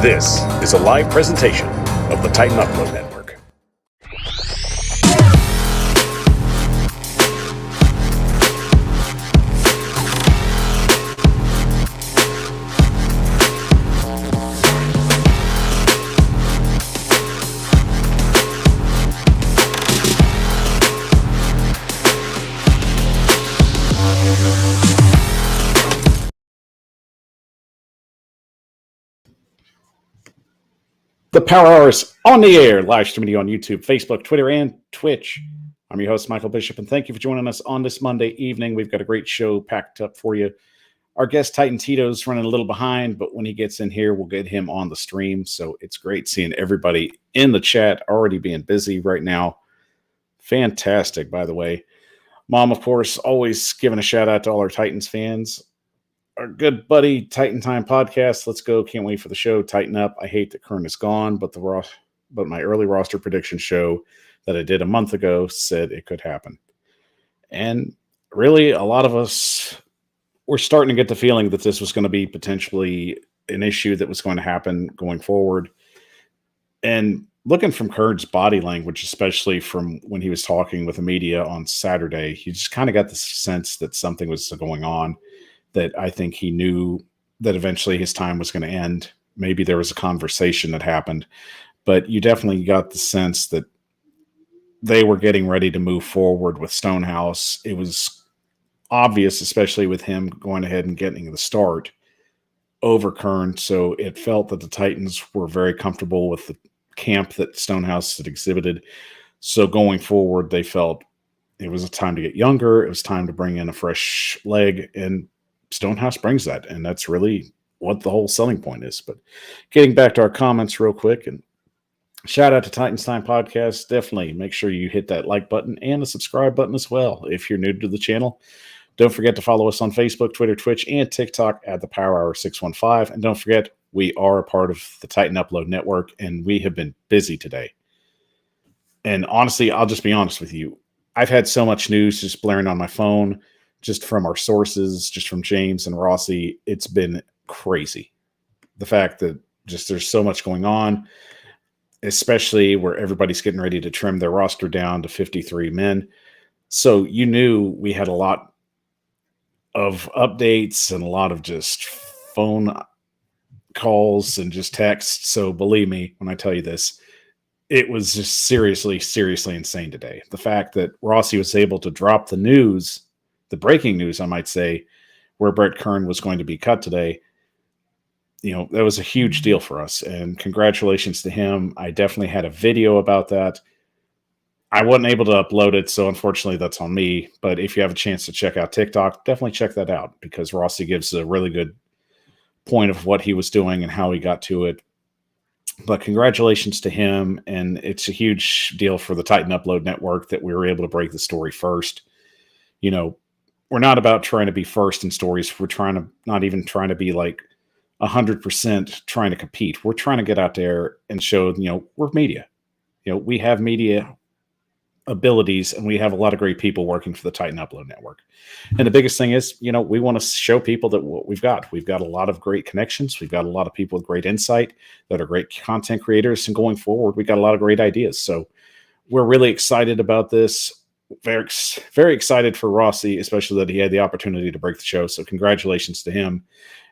This is a live presentation of the Titan Upload Network. The Power Hour is on the air, live streaming on YouTube, Facebook, Twitter, and Twitch. I'm your host, Michael Bishop, and thank you for joining us on this Monday evening. We've got a great show packed up for you. Our guest, Up Tido, is running a little behind, but when he gets in here, we'll get him on the stream. So it's great seeing everybody in the chat already being busy right now. Fantastic, by the way. Mom, of course, always giving a shout out to all our Titans fans. Our good buddy Titan Time podcast. Let's go. Can't wait for the show. Tighten up. I hate that Kern is gone, but my early roster prediction show that I did a month ago said it could happen. And really, a lot of us were starting to get the feeling that this was going to be potentially an issue that was going to happen going forward. And looking from Kern's body language, especially from when he was talking with the media on Saturday, you just kind of got the sense that something was going on. That I think he knew that eventually his time was going to end. Maybe there was a conversation that happened, but you definitely got the sense that they were getting ready to move forward with Stonehouse. It was obvious, especially with him going ahead and getting the start over Kern. So it felt that the Titans were very comfortable with the camp that Stonehouse had exhibited. So going forward, they felt it was a time to get younger. It was time to bring in a fresh leg, and Stonehouse brings that, and that's really what the whole selling point is. But getting back to our comments real quick, and shout out to Titans Time Podcast. Definitely make sure you hit that like button and the subscribe button as well if you're new to the channel. Don't forget to follow us on Facebook, Twitter, Twitch, and TikTok at the Power Hour 615. And don't forget, we are a part of the Titan Upload Network, and we have been busy today. And honestly, I'll just be honest with you. I've had so much news just blaring on my phone, just from our sources, just from James and Rossi. It's been crazy. The fact that just there's so much going on, especially where everybody's getting ready to trim their roster down to 53 men. So you knew we had a lot of updates and a lot of just phone calls and just texts. So believe me when I tell you this, it was just seriously insane today. The fact that Rossi was able to drop the news, the breaking news, I might say, where Brett Kern was going to be cut today, that was a huge deal for us. And congratulations to him. I definitely had a video about that. I wasn't able to upload it, so unfortunately that's on me. But if you have a chance to check out TikTok, definitely check that out, because Rossi gives a really good point of what he was doing and how he got to it. But congratulations to him, and it's a huge deal for the Titan Upload Network that we were able to break the story first. We're not about trying to be first in stories. We're not even trying to be like 100% trying to compete. We're trying to get out there and show, we're media. We have media abilities, and we have a lot of great people working for the Titan Upload Network. And the biggest thing is, we want to show people that what we've got a lot of great connections. We've got a lot of people with great insight that are great content creators. And going forward, we got a lot of great ideas. So we're really excited about this. Very, very excited for Rossi, especially that he had the opportunity to break the show. So congratulations to him.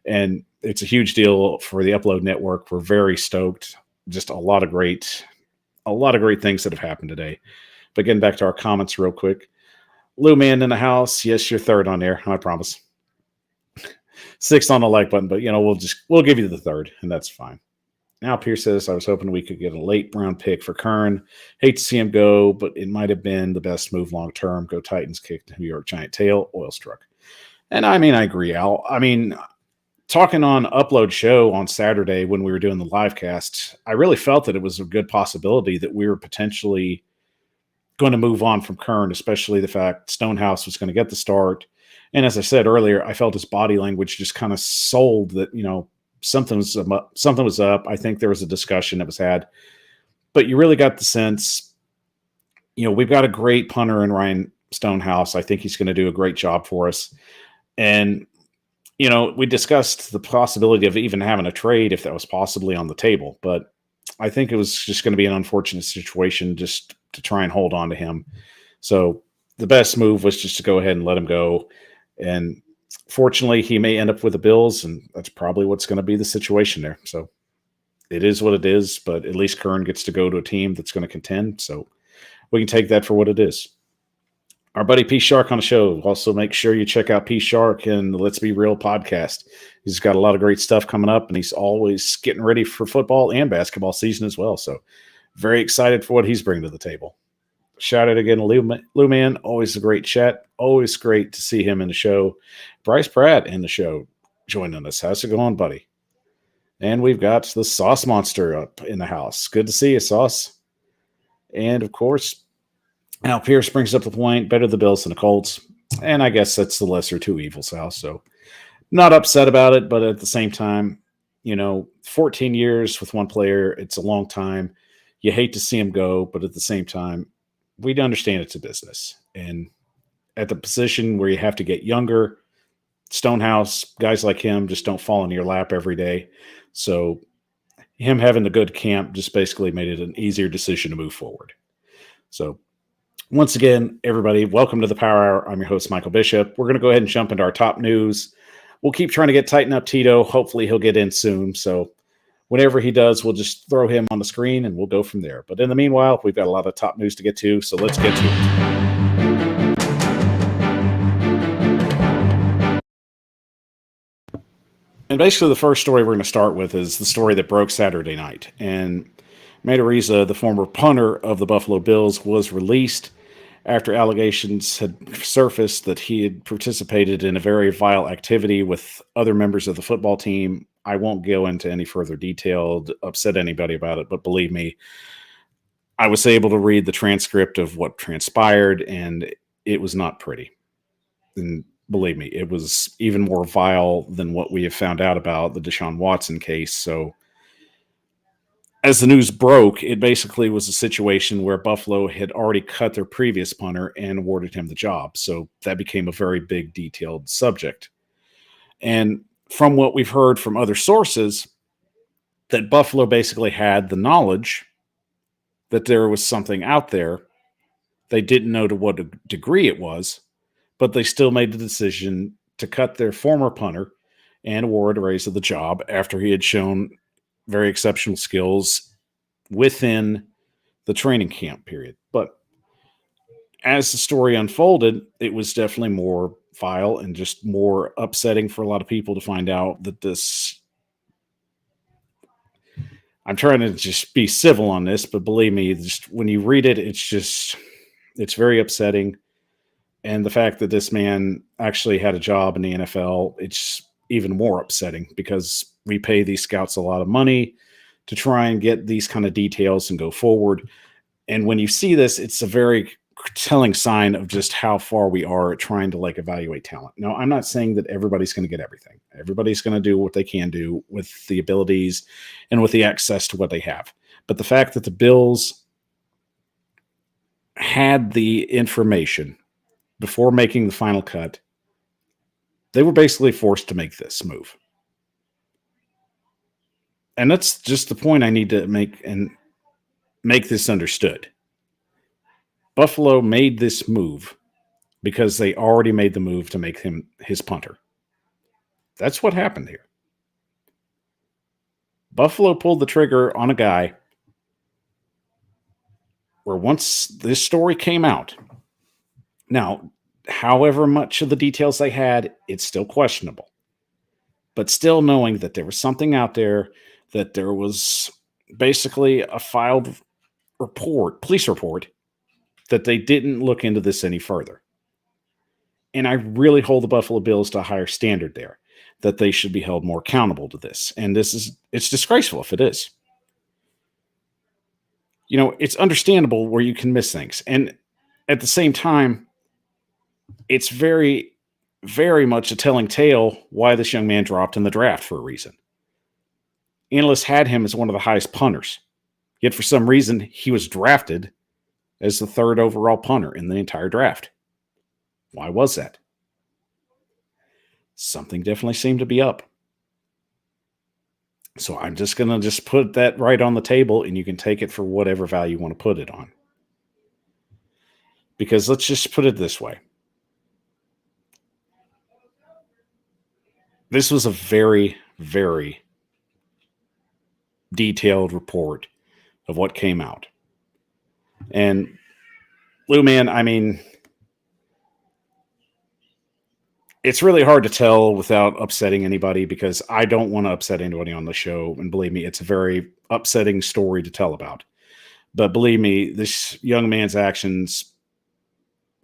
And it's a huge deal for the Upload Network. We're very stoked. Just a lot of great things that have happened today. But getting back to our comments real quick. Lou Man in the house. Yes, you're third on there. I promise. 6th on the like button, but we'll give you the third, and that's fine. Now Pierce says, I was hoping we could get a late round pick for Kern. Hate to see him go, but it might have been the best move long term. Go Titans, kick the New York Giant tail, oil struck. And I agree, Al. Talking on Upload Show on Saturday when we were doing the live cast, I really felt that it was a good possibility that we were potentially going to move on from Kern, especially the fact Stonehouse was going to get the start. And as I said earlier, I felt his body language just kind of sold that, something was up. I think there was a discussion that was had, but you really got the sense, we've got a great punter in Ryan Stonehouse. I think he's going to do a great job for us. And we discussed the possibility of even having a trade if that was possibly on the table, but I think it was just going to be an unfortunate situation just to try and hold on to him. So the best move was just to go ahead and let him go. And fortunately, he may end up with the Bills, and that's probably what's going to be the situation there. So it is what it is, but at least Kern gets to go to a team that's going to contend. So we can take that for what it is. Our buddy P Shark on the show. Also, make sure you check out P Shark and the Let's Be Real podcast. He's got a lot of great stuff coming up, and he's always getting ready for football and basketball season as well. So very excited for what he's bringing to the table. Shout out again to Lou Man. Always a great chat. Always great to see him in the show. Bryce Pratt in the show joining us. How's it going, buddy? And we've got the Sauce Monster up in the house. Good to see you, Sauce. And, of course, Al Pierce brings up the point, better the Bills than the Colts. And I guess that's the lesser two evils, Al. So not upset about it, but at the same time, 14 years with one player, it's a long time. You hate to see him go, but at the same time, we understand it's a business. And at the position where you have to get younger, Stonehouse, guys like him just don't fall into your lap every day. So him having a good camp just basically made it an easier decision to move forward. So once again, everybody, welcome to the Power Hour. I'm your host, Michael Bishop. We're going to go ahead and jump into our top news. We'll keep trying to get tighten up Tito. Hopefully he'll get in soon. So whenever he does, we'll just throw him on the screen and we'll go from there. But in the meanwhile, we've got a lot of top news to get to. So let's get to it. And basically the first story we're going to start with is the story that broke Saturday night. And Matt Araiza, the former punter of the Buffalo Bills, was released after allegations had surfaced that he had participated in a very vile activity with other members of the football team. I won't go into any further detail to upset anybody about it, but believe me, I was able to read the transcript of what transpired, and it was not pretty. And believe me, it was even more vile than what we have found out about the Deshaun Watson case. So as the news broke, it basically was a situation where Buffalo had already cut their previous punter and awarded him the job. So that became a very big, detailed subject. And from what we've heard from other sources, that Buffalo basically had the knowledge that there was something out there. They didn't know to what degree it was, but they still made the decision to cut their former punter and award Araiza the job after he had shown very exceptional skills within the training camp period. But as the story unfolded, it was definitely more vile and just more upsetting for a lot of people to find out that this. I'm trying to just be civil on this, but believe me, just when you read it, it's very upsetting. And the fact that this man actually had a job in the NFL, it's even more upsetting because we pay these scouts a lot of money to try and get these kind of details and go forward. And when you see this, it's a very telling sign of just how far we are at trying to evaluate talent. Now, I'm not saying that everybody's going to get everything. Everybody's going to do what they can do with the abilities and with the access to what they have. But the fact that the Bills had the information before making the final cut, they were basically forced to make this move. And that's just the point I need to make and make this understood. Buffalo made this move because they already made the move to make him his punter. That's what happened here. Buffalo pulled the trigger on a guy where once this story came out, now, however much of the details they had, it's still questionable. But still knowing that there was something out there, that there was basically a filed report, police report, that they didn't look into this any further. And I really hold the Buffalo Bills to a higher standard there, that they should be held more accountable to this. And it's disgraceful if it is. It's understandable where you can miss things. And at the same time, it's very, very much a telling tale why this young man dropped in the draft for a reason. Analysts had him as one of the highest punters. Yet for some reason, he was drafted as the third overall punter in the entire draft. Why was that? something definitely seemed to be up. So I'm just going to put that right on the table, and you can take it for whatever value you want to put it on. Because let's just put it this way. This was a very, very detailed report of what came out. And Lou, man, I mean, it's really hard to tell without upsetting anybody, because I don't want to upset anybody on the show. And believe me, it's a very upsetting story to tell about. But believe me, this young man's actions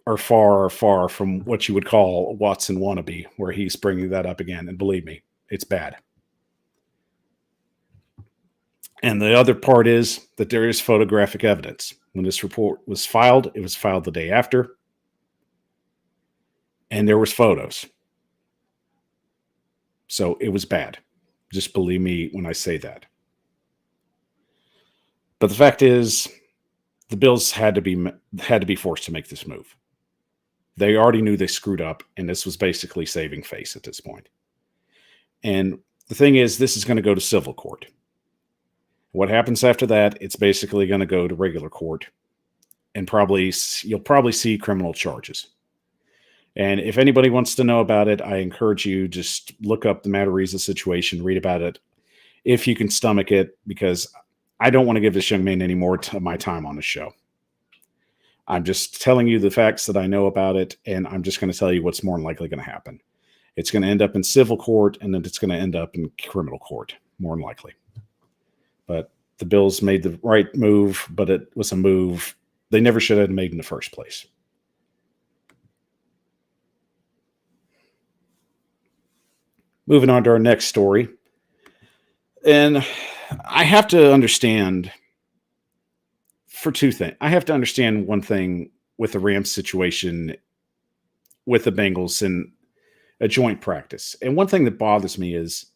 are far, far from what you would call a Watson wannabe, where he's bringing that up again. And believe me, it's bad. And the other part is that there is photographic evidence. When this report was filed, it was filed the day after. And there was photos. So it was bad. Just believe me when I say that. But the fact is, the Bills had to be forced to make this move. They already knew they screwed up, and this was basically saving face at this point. And the thing is, this is going to go to civil court. What happens after that, it's basically going to go to regular court, and you'll probably see criminal charges. And if anybody wants to know about it, I encourage you, just look up the Matarrisa situation, read about it, if you can stomach it, because I don't want to give this young man any more of my time on the show. I'm just telling you the facts that I know about it, and I'm just going to tell you what's more than likely going to happen. It's going to end up in civil court, and then it's going to end up in criminal court, more than likely. But the Bills made the right move, but it was a move they never should have made in the first place. Moving on to our next story. And I have to understand for two things. I have to understand one thing with the Rams situation with the Bengals in a joint practice. And one thing that bothers me is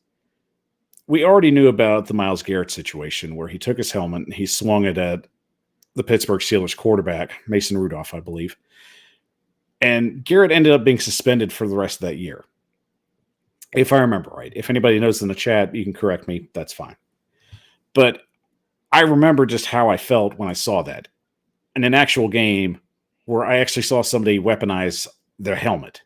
we already knew about the Myles Garrett situation where he took his helmet and he swung it at the Pittsburgh Steelers quarterback, Mason Rudolph, I believe. And Garrett ended up being suspended for the rest of that year, if I remember right. If anybody knows in the chat, you can correct me. That's fine. But I remember just how I felt when I saw that in an actual game where I actually saw somebody weaponize their helmet.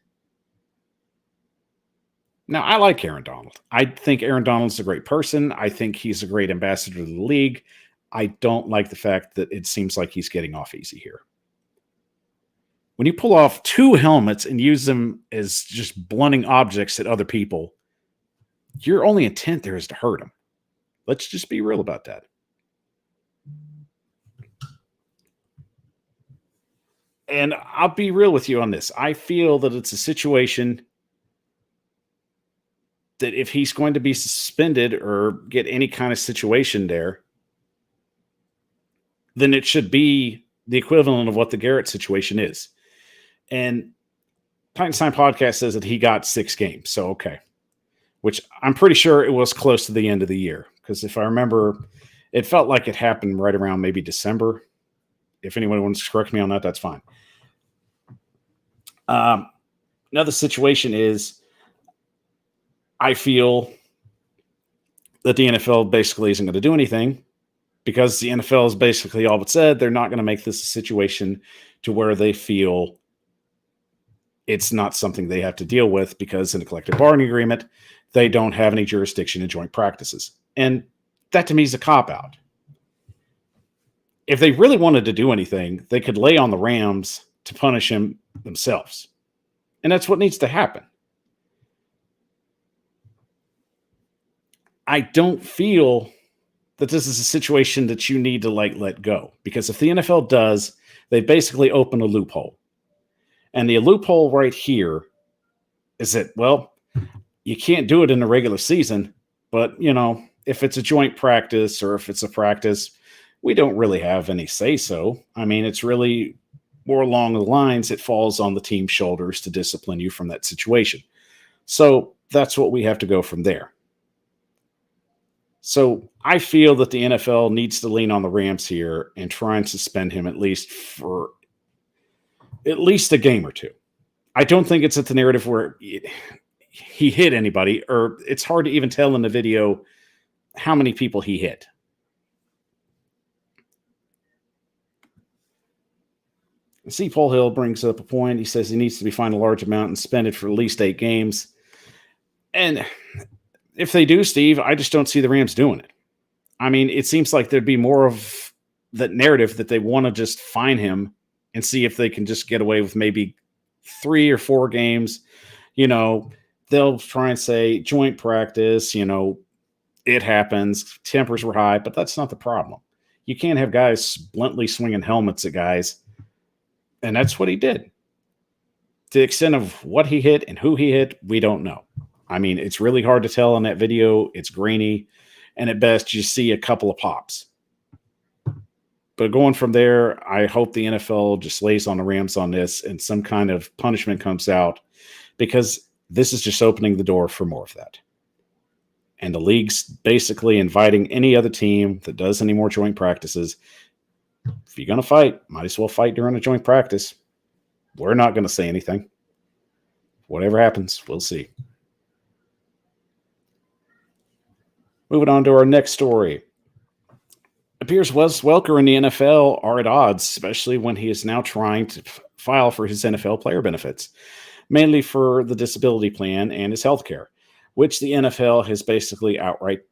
Now, I like Aaron Donald. I think Aaron Donald's a great person. I think he's a great ambassador to the league. I don't like the fact that it seems like he's getting off easy here. When you pull off two helmets and use them as just blunting objects at other people, your only intent there is to hurt them. Let's just be real about that. And I'll be real with you on this. I feel that it's a situation that if he's going to be suspended or get any kind of situation there, then it should be the equivalent of what the Garrett situation is. And Titans Time Podcast says that he got 6 games. So, okay. Which I'm pretty sure it was close to the end of the year. Because if I remember, it felt like it happened right around maybe December. If anyone wants to correct me on that, that's fine. Another situation is I feel that the NFL basically isn't going to do anything because the NFL is basically all but said they're not going to make this a situation to where they feel it's not something they have to deal with because in a collective bargaining agreement, they don't have any jurisdiction in joint practices. And that to me is a cop-out. If they really wanted to do anything, they could lay on the Rams to punish him themselves. And that's what needs to happen. I don't feel that this is a situation that you need to let go. Because if the NFL does, they basically open a loophole. And the loophole right here is that, well, you can't do it in the regular season, but, if it's a joint practice or if it's a practice, we don't really have any say-so. I mean, it's really more along the lines, it falls on the team's shoulders to discipline you from that situation. So that's what we have to go from there. So I feel that the NFL needs to lean on the Rams here and try and suspend him at least for at least a game or two. I don't think it's at the narrative where he hit anybody, or it's hard to even tell in the video how many people he hit. See, Paul Hill brings up a point. He says he needs to be fined a large amount and spend it for at least 8 games. And if they do, Steve, I just don't see the Rams doing it. I mean, it seems like there'd be more of that narrative that they want to just fine him and see if they can just get away with maybe 3 or 4 games. You know, they'll try and say joint practice, you know, it happens. Tempers were high, but that's not the problem. You can't have guys bluntly swinging helmets at guys. And that's what he did. To the extent of what he hit and who he hit, we don't know. I mean, it's really hard to tell in that video. It's grainy. And at best, you see a couple of pops. But going from there, I hope the NFL just lays on the Rams on this and some kind of punishment comes out, because this is just opening the door for more of that. And the league's basically inviting any other team that does any more joint practices. If you're going to fight, might as well fight during a joint practice. We're not going to say anything. Whatever happens, we'll see. Moving on to our next story. It appears Wes Welker and the NFL are at odds, especially when he is now trying to file for his NFL player benefits, mainly for the disability plan and his health care, which the NFL has basically outright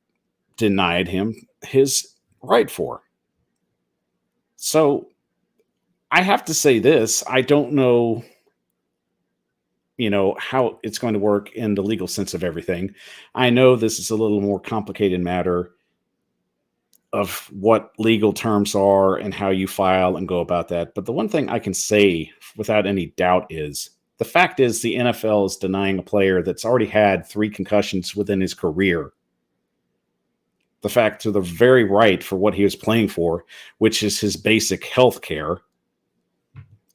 denied him his right for. So I have to say this, I don't know, how it's going to work in the legal sense of everything. I know this is a little more complicated matter of what legal terms are and how you file and go about that. But the one thing I can say without any doubt is the fact is the NFL is denying a player that's already had 3 concussions within his career the fact to the very right for what he was playing for, which is his basic health care,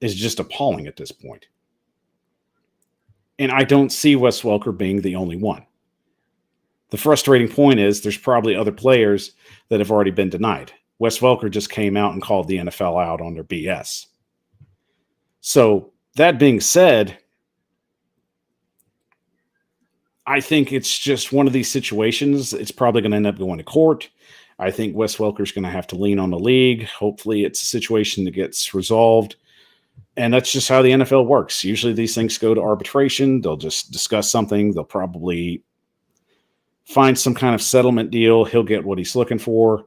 is just appalling at this point. And I don't see Wes Welker being the only one. The frustrating point is there's probably other players that have already been denied. Wes Welker just came out and called the NFL out on their BS. So that being said, I think it's just one of these situations. It's probably going to end up going to court. I think Wes Welker's going to have to lean on the league. Hopefully it's a situation that gets resolved. And that's just how the NFL works. Usually these things go to arbitration. They'll just discuss something. They'll probably find some kind of settlement deal. He'll get what he's looking for.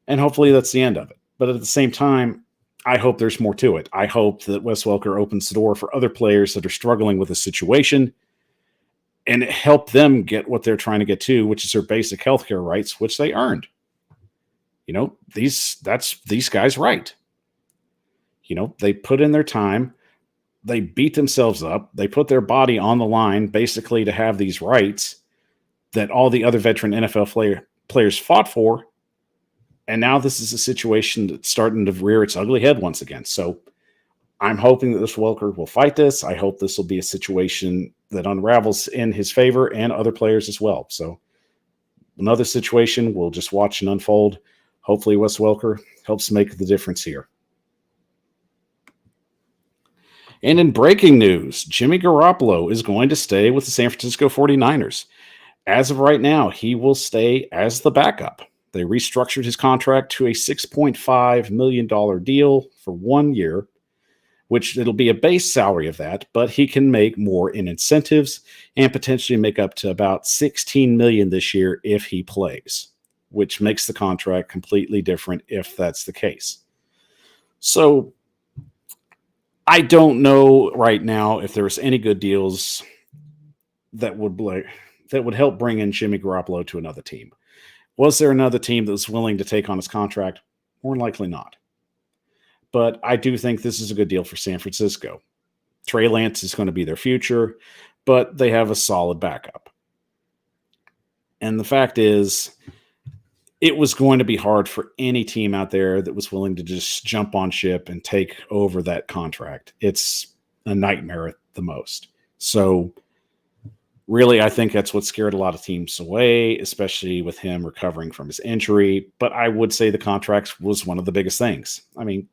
And hopefully that's the end of it. But at the same time, I hope there's more to it. I hope that Wes Welker opens the door for other players that are struggling with a situation and help them get what they're trying to get to, which is their basic healthcare rights, which they earned. These guys' right. They put in their time. They beat themselves up. They put their body on the line basically to have these rights that all the other veteran NFL players fought for. And now this is a situation that's starting to rear its ugly head once again. So I'm hoping that this Welker will fight this. I hope this will be a situation that unravels in his favor and other players as well. So another situation we'll just watch and unfold. Hopefully Wes Welker helps make the difference here. And in breaking news, Jimmy Garoppolo is going to stay with the San Francisco 49ers. As of right now, he will stay as the backup. They restructured his contract to a $6.5 million deal for 1 year, which it'll be a base salary of that, but he can make more in incentives and potentially make up to about $16 million this year if he plays, which makes the contract completely different if that's the case. So I don't know right now if there's any good deals that would help bring in Jimmy Garoppolo to another team. Was there another team that was willing to take on his contract? More than likely not. But I do think this is a good deal for San Francisco. Trey Lance is going to be their future, but they have a solid backup. And the fact is, it was going to be hard for any team out there that was willing to just jump on ship and take over that contract. It's a nightmare at the most. So really, I think that's what scared a lot of teams away, especially with him recovering from his injury. But I would say the contract was one of the biggest things. I mean,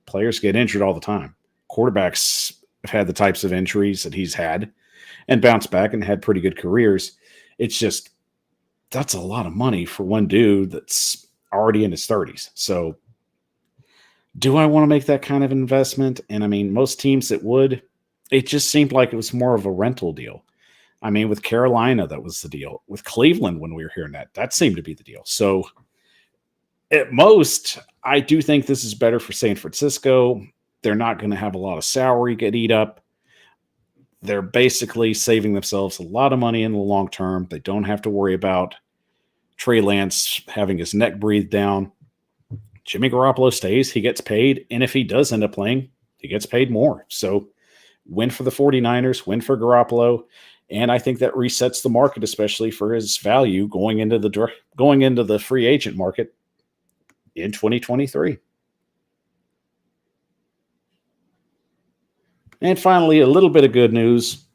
players get injured all the time. Quarterbacks have had the types of injuries that he's had. and bounced back and had pretty good careers. It's just, that's a lot of money for one dude that's already in his 30s. So do I want to make that kind of investment? And I mean, most teams that would, it just seemed like it was more of a rental deal. I mean, with Carolina, that was the deal. With Cleveland, when we were hearing that seemed to be the deal. So at most, I do think this is better for San Francisco. They're not going to have a lot of salary get eat up. They're basically saving themselves a lot of money in the long term. They don't have to worry about Trey Lance having his neck breathed down. Jimmy Garoppolo stays, he gets paid, and if he does end up playing, he gets paid more. So win for the 49ers, win for Garoppolo, and I think that resets the market, especially for his value going into the free agent market in 2023. And finally, a little bit of good news.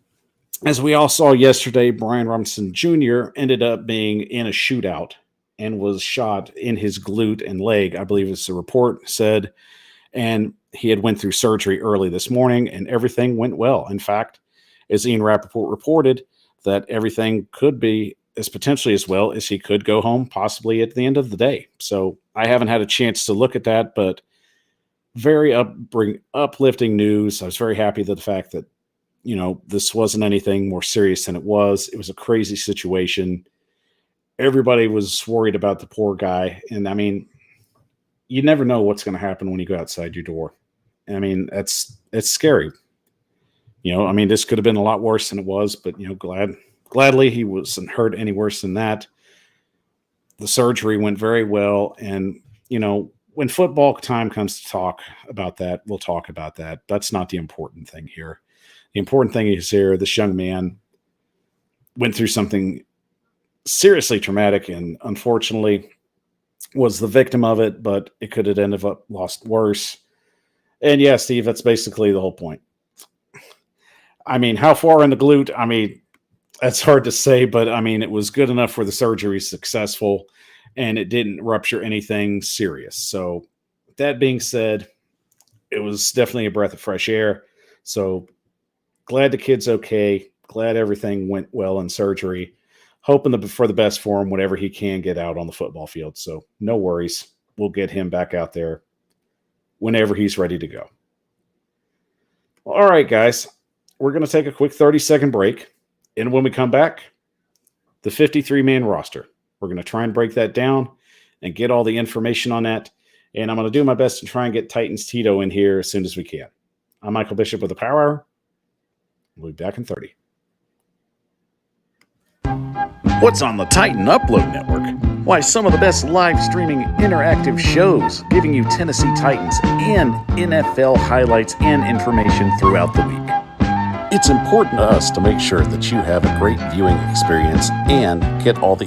As we all saw yesterday, Brian Robinson Jr. ended up being in a shootout and was shot in his glute and leg, I believe as the report said. And he had went through surgery early this morning, and everything went well. In fact, as Ian Rappaport reported, that everything could be as potentially as well as he could go home possibly at the end of the day. So I haven't had a chance to look at that, but very uplifting news. I was very happy that the fact that, this wasn't anything more serious than it was. It was a crazy situation. Everybody was worried about the poor guy. And I mean, you never know what's going to happen when you go outside your door. I mean, it's scary. This could have been a lot worse than it was, but gladly he wasn't hurt any worse than that. The surgery went very well. And, when football time comes to talk about that, we'll talk about that. That's not the important thing here. The important thing is here, this young man went through something seriously traumatic and unfortunately was the victim of it, but it could have ended up lost worse. And yeah, Steve, that's basically the whole point. I mean, how far in the glute? I mean, that's hard to say, but I mean, it was good enough for the surgery successful and it didn't rupture anything serious. So that being said, it was definitely a breath of fresh air. So glad the kid's okay. Glad everything went well in surgery. Hoping for the best for him whenever he can get out on the football field. So no worries. We'll get him back out there whenever he's ready to go. Well, all right, guys. We're going to take a quick 30-second break. And when we come back, the 53-man roster. We're going to try and break that down and get all the information on that. And I'm going to do my best to try and get Titans Tito in here as soon as we can. I'm Michael Bishop with the Power Hour. We'll be back in 30. What's on the Titan Upload Network? Why, some of the best live streaming interactive shows giving you Tennessee Titans and NFL highlights and information throughout the week. It's important to us to make sure that you have a great viewing experience and get all the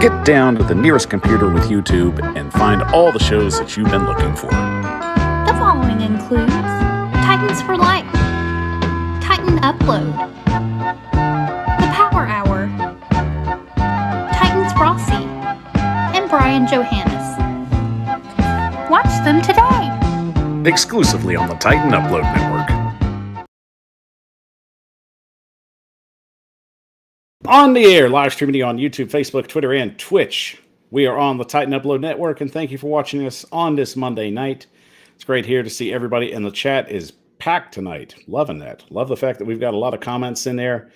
Get down to the nearest computer with YouTube and find all the shows that you've been looking for. The following includes Titans for Life, Titan Upload, The Power Hour, Titans Rossi, and Brian Johannes. Watch them today! Exclusively on the Titan Upload Network. On the air, live streaming on YouTube, Facebook, Twitter, and Twitch. We are on the Titan Upload Network, and thank you for watching us on this Monday night. It's great here to see everybody, and the chat is packed tonight. Loving that. Love the fact that we've got a lot of comments in there.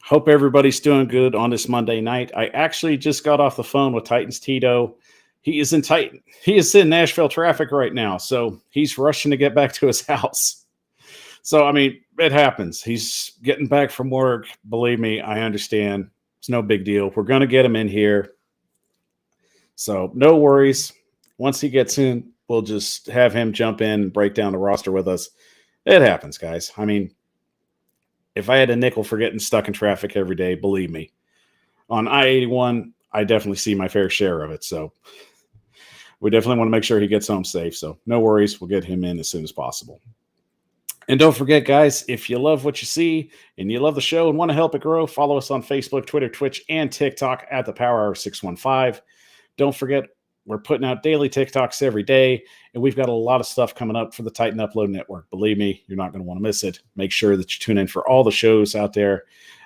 Hope everybody's doing good on this Monday night. I actually just got off the phone with Titans Tito. He is in Nashville traffic right now, so he's rushing to get back to his house. So, I mean, it happens. He's getting back from work. Believe me, I understand. It's no big deal. We're going to get him in here. So, no worries. Once he gets in, we'll just have him jump in and break down the roster with us. It happens, guys. I mean, if I had a nickel for getting stuck in traffic every day, believe me, on I-81, I definitely see my fair share of it. So, we definitely want to make sure he gets home safe. So, no worries. We'll get him in as soon as possible. And don't forget, guys, if you love what you see and you love the show and want to help it grow, follow us on Facebook, Twitter, Twitch, and TikTok at the Power Hour 615. Don't forget, We're putting out daily TikToks every day, and we've got a lot of stuff coming up for the Titan Upload Network. Believe me, you're not going to want to miss it. Make sure that you tune in for all the shows out there.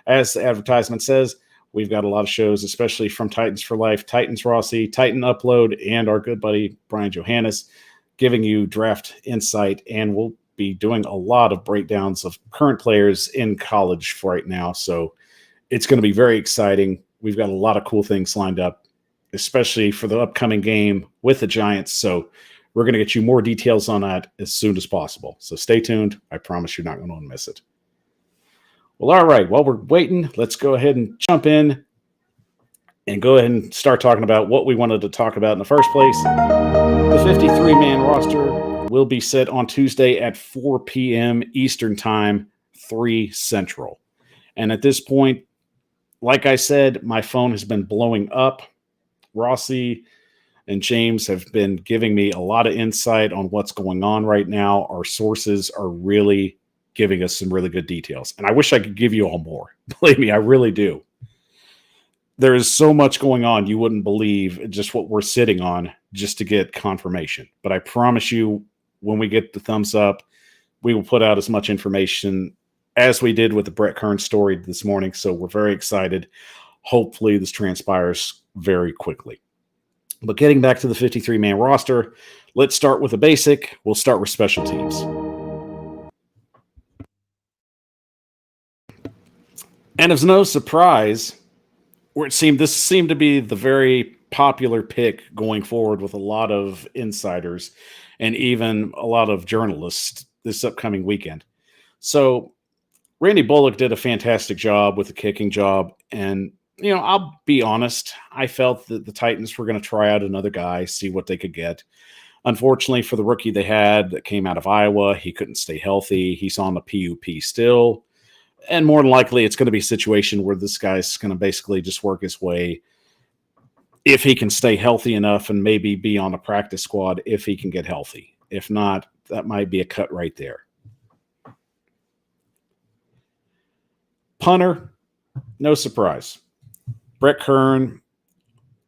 As the advertisement says, we've got a lot of shows, especially from Titans for Life, Titans Rossi, Titan Upload, and our good buddy Brian Johannes, giving you draft insight, and we'll be doing a lot of breakdowns of current players in college for right now. So it's going to be very exciting. We've got a lot of cool things lined up, especially for the upcoming game with the Giants. So we're going to get you more details on that as soon as possible. So stay tuned. I promise you're not going to want to miss it. Well, all right. While we're waiting, let's go ahead and jump in and go ahead and start talking about what we wanted to talk about in the first place. The 53-man roster will be set on Tuesday at 4 p.m. Eastern Time, 3 Central. And at this point, like I said, my phone has been blowing up. Rossi and James have been giving me a lot of insight on what's going on right now. Our sources are really giving us some really good details. And I wish I could give you all more. Believe me, I really do. There is so much going on, you wouldn't believe just what we're sitting on just to get confirmation. But I promise you, when we get the thumbs up, we will put out as much information as we did with the Brett Kern story this morning. So we're very excited. Hopefully this transpires very quickly. But getting back to the 53-man roster, let's start with the basic. We'll start with special teams. And it's no surprise, this seemed to be the very popular pick going forward with a lot of insiders and even a lot of journalists this upcoming weekend. So Randy Bullock did a fantastic job with the kicking job. And, I'll be honest, I felt that the Titans were going to try out another guy, see what they could get. Unfortunately for the rookie they had that came out of Iowa, he couldn't stay healthy. He's on the PUP still. And more than likely, it's going to be a situation where this guy's going to basically just work his way if he can stay healthy enough and maybe be on a practice squad if he can get healthy. If not, that might be a cut right there. Punter, no surprise. Brett Kern,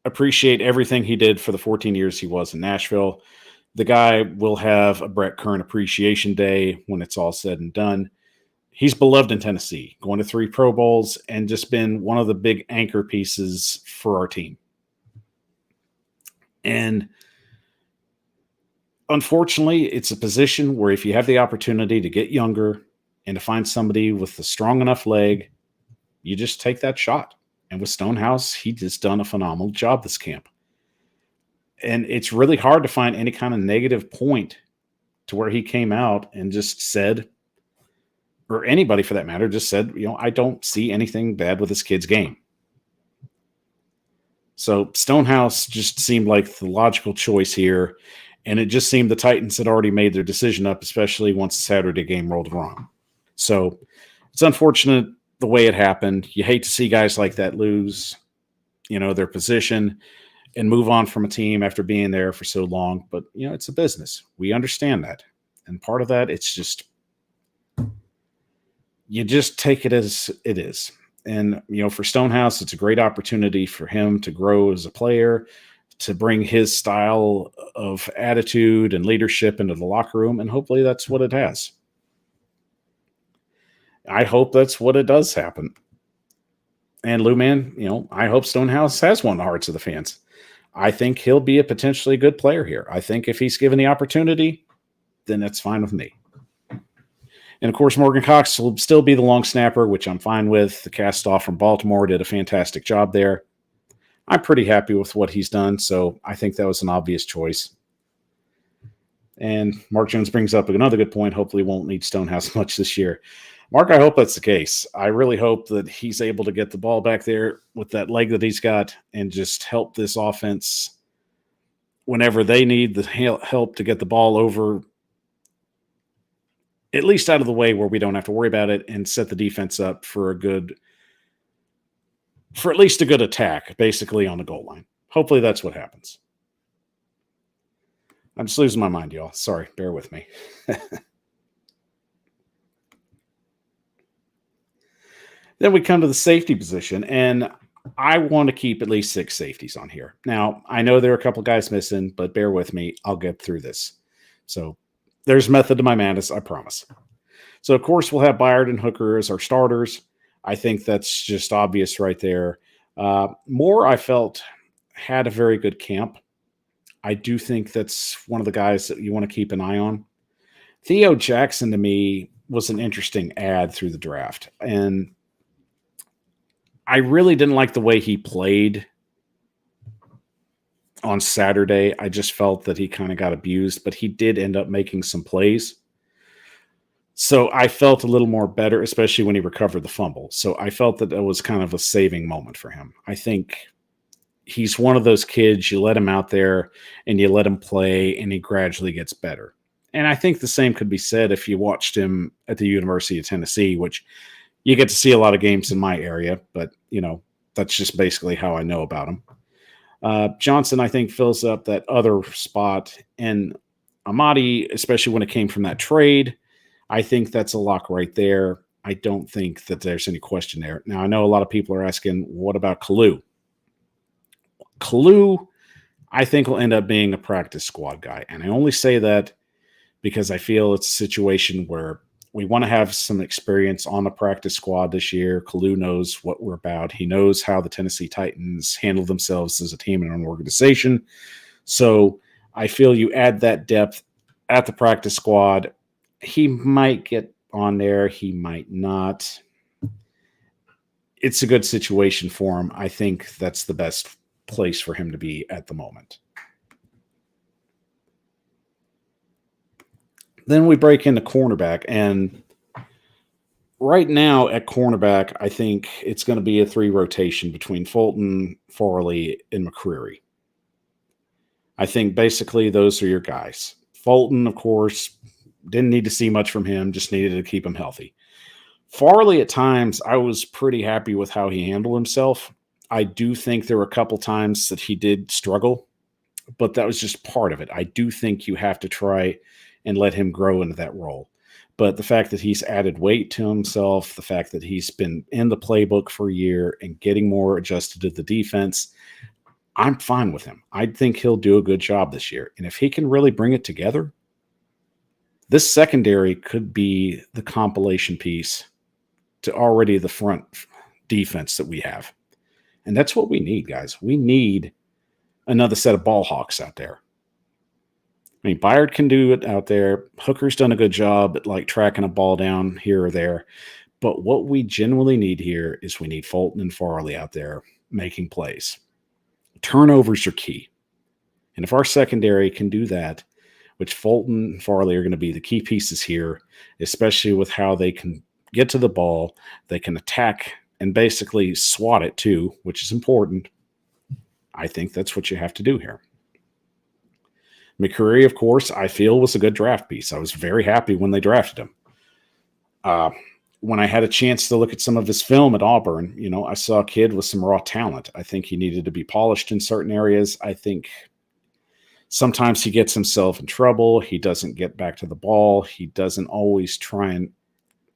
appreciate everything he did for the 14 years he was in Nashville. The guy will have a Brett Kern appreciation day when it's all said and done. He's beloved in Tennessee, going to 3 Pro Bowls and just been one of the big anchor pieces for our team. And unfortunately, it's a position where if you have the opportunity to get younger and to find somebody with a strong enough leg, you just take that shot. And with Stonehouse, he just done a phenomenal job this camp. And it's really hard to find any kind of negative point to where he came out and just said, or anybody for that matter, just said, I don't see anything bad with this kid's game. So Stonehouse just seemed like the logical choice here. And it just seemed the Titans had already made their decision up, especially once the Saturday game rolled around. So it's unfortunate the way it happened. You hate to see guys like that lose, their position and move on from a team after being there for so long. But, it's a business. We understand that. And part of that, it's just, you just take it as it is. And, for Stonehouse, it's a great opportunity for him to grow as a player, to bring his style of attitude and leadership into the locker room. And hopefully that's what it has. I hope that's what it does happen. And Lou Man, I hope Stonehouse has won the hearts of the fans. I think he'll be a potentially good player here. I think if he's given the opportunity, then that's fine with me. And, of course, Morgan Cox will still be the long snapper, which I'm fine with. The cast off from Baltimore did a fantastic job there. I'm pretty happy with what he's done, so I think that was an obvious choice. And Mark Jones brings up another good point. Hopefully won't need Stonehouse much this year. Mark, I hope that's the case. I really hope that he's able to get the ball back there with that leg that he's got and just help this offense whenever they need the help to get the ball over, at least out of the way where we don't have to worry about it, and set the defense up for at least a good attack, basically on the goal line. Hopefully that's what happens. I'm just losing my mind, y'all. Sorry, bear with me. Then we come to the safety position, and I want to keep at least 6 safeties on here. Now, I know there are a couple guys missing, but bear with me. I'll get through this. So there's method to my madness, I promise. So, of course, we'll have Byard and Hooker as our starters. I think that's just obvious right there. Moore, I felt, had a very good camp. I do think that's one of the guys that you want to keep an eye on. Theo Jackson, to me, was an interesting add through the draft. And I really didn't like the way he played on Saturday. I just felt that he kind of got abused, but he did end up making some plays. So I felt a little more better, especially when he recovered the fumble. So I felt that it was kind of a saving moment for him. I think he's one of those kids, you let him out there and you let him play and he gradually gets better. And I think the same could be said if you watched him at the University of Tennessee, which you get to see a lot of games in my area, but, that's just basically how I know about him. Johnson, I think, fills up that other spot. And Amadi, especially when it came from that trade, I think that's a lock right there. I don't think that there's any question there. Now, I know a lot of people are asking, what about Kalu? Kalu, I think, will end up being a practice squad guy. And I only say that because I feel it's a situation where we want to have some experience on the practice squad this year. Kalu knows what we're about. He knows how the Tennessee Titans handle themselves as a team and an organization. So I feel you add that depth at the practice squad. He might get on there. He might not. It's a good situation for him. I think that's the best place for him to be at the moment. Then we break into cornerback, and right now at cornerback, I think it's going to be a 3 rotation between Fulton, Farley, and McCreary. I think basically those are your guys. Fulton, of course, didn't need to see much from him, just needed to keep him healthy. Farley, at times, I was pretty happy with how he handled himself. I do think there were a couple times that he did struggle, but that was just part of it. I do think you have to try and let him grow into that role. But the fact that he's added weight to himself, the fact that he's been in the playbook for a year and getting more adjusted to the defense, I'm fine with him. I think he'll do a good job this year. And if he can really bring it together, this secondary could be the compilation piece to already the front defense that we have. And that's what we need, guys. We need another set of ball hawks out there. I mean, Byard can do it out there. Hooker's done a good job at tracking a ball down here or there. But what we genuinely need here is we need Fulton and Farley out there making plays. Turnovers are key. And if our secondary can do that, which Fulton and Farley are going to be the key pieces here, especially with how they can get to the ball, they can attack and basically swat it too, which is important. I think that's what you have to do here. McCreary, of course, I feel was a good draft piece. I was very happy when they drafted him. When I had a chance to look at some of his film at Auburn, I saw a kid with some raw talent. I think he needed to be polished in certain areas. I think sometimes he gets himself in trouble. He doesn't get back to the ball. He doesn't always try and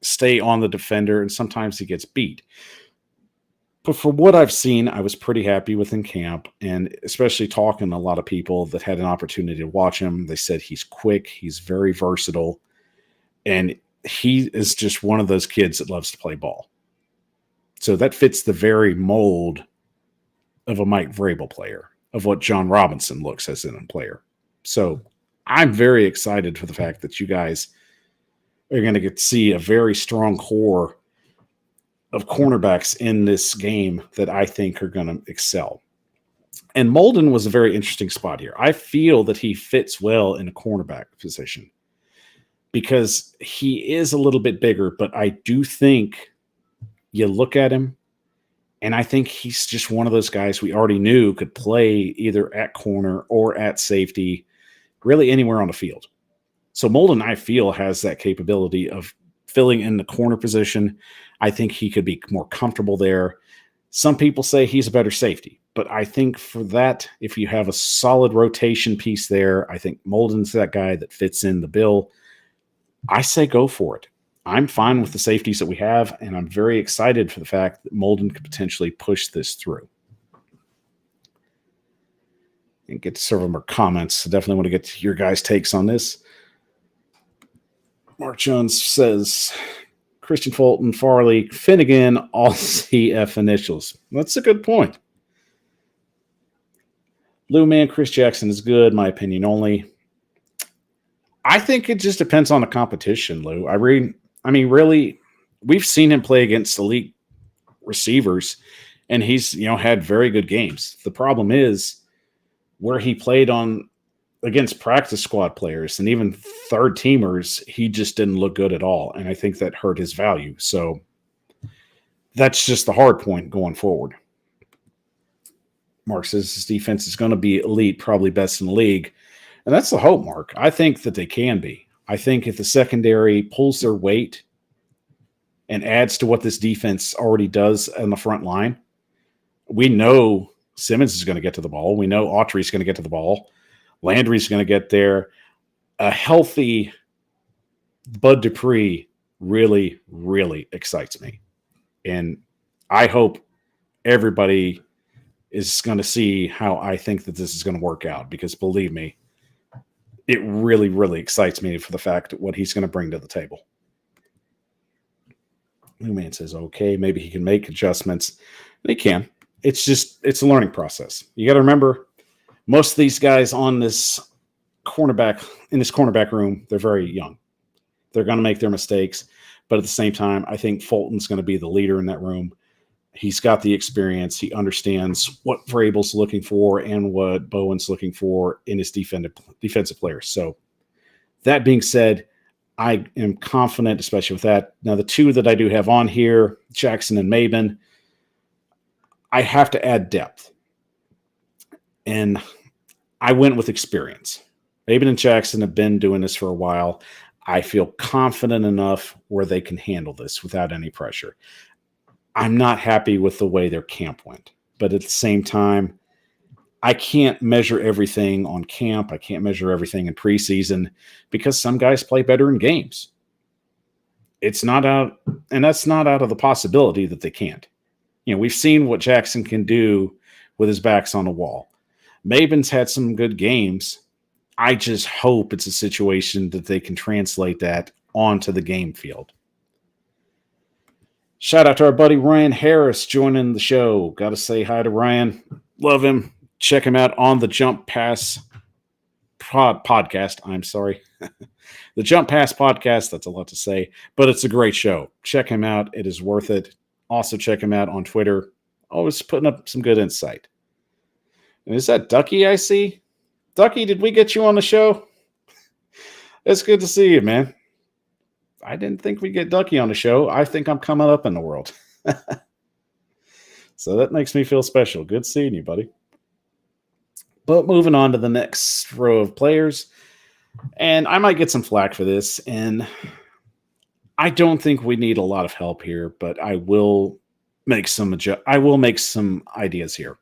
stay on the defender, and sometimes he gets beat. But for what I've seen, I was pretty happy with in camp, and especially talking to a lot of people that had an opportunity to watch him. They said he's quick, he's very versatile, and he is just one of those kids that loves to play ball. So that fits the very mold of a Mike Vrabel player, of what John Robinson looks as a player. So I'm very excited for the fact that you guys are going to get to see a very strong core of cornerbacks in this game that I think are going to excel. And Molden was a very interesting spot here. I feel that he fits well in a cornerback position because he is a little bit bigger, but I do think you look at him and I think he's just one of those guys we already knew could play either at corner or at safety, really anywhere on the field. So Molden, I feel, has that capability of filling in the corner position. I think he could be more comfortable there. Some people say he's a better safety, but I think for that, if you have a solid rotation piece there, I think Molden's that guy that fits in the bill. I say go for it. I'm fine with the safeties that we have, and I'm very excited for the fact that Molden could potentially push this through. and get to several more comments. So definitely want to get to your guys' takes on this. Mark Jones says, Christian Fulton, Farley, Finnegan, all CF initials. That's a good point. Lou Man, Chris Jackson is good, my opinion only. I think it just depends on the competition, Lou. I mean, really, we've seen him play against elite receivers, and he's had very good games. The problem is where he played on against practice squad players and even third teamers, he just didn't look good at all, and I think that hurt his value. So that's just the hard point going forward. Mark says his defense is going to be elite, probably best in the league. And that's the hope, Mark. I think that they can be. I think if the secondary pulls their weight and adds to what this defense already does on the front line, we know Simmons is going to get to the ball. We know Autry's going to get to the ball. Landry's going to get there. A healthy Bud Dupree really, really excites me. And I hope everybody is going to see how I think that this is going to work out, because believe me, it really, really excites me for the fact what he's going to bring to the table. New Man says, okay, maybe he can make adjustments. And he can. It's a learning process. You got to remember, most of these guys in this cornerback room, they're very young. They're going to make their mistakes. But at the same time, I think Fulton's going to be the leader in that room. He's got the experience. He understands what Vrabel's looking for and what Bowen's looking for in his defensive players. So that being said, I am confident, especially with that. Now, the two that I do have on here, Jackson and Maben, I have to add depth. And I went with experience. Maben and Jackson have been doing this for a while. I feel confident enough where they can handle this without any pressure. I'm not happy with the way their camp went. But at the same time, I can't measure everything on camp. I can't measure everything in preseason because some guys play better in games. It's not out, and that's not out of the possibility that they can't. We've seen what Jackson can do with his backs on the wall. Maben's had some good games. I just hope it's a situation that they can translate that onto the game field. Shout out to our buddy Ryan Harris joining the show. Got to say hi to Ryan. Love him. Check him out on the Jump Pass podcast. I'm sorry. The Jump Pass podcast. That's a lot to say, but it's a great show. Check him out. It is worth it. Also check him out on Twitter. Always putting up some good insight. And is that Ducky I see? Ducky, did we get you on the show? It's good to see you, man. I didn't think we'd get Ducky on the show. I think I'm coming up in the world. So that makes me feel special. Good seeing you, buddy. But moving on to the next row of players. And I might get some flack for this. And I don't think we need a lot of help here, but I will make some ideas here.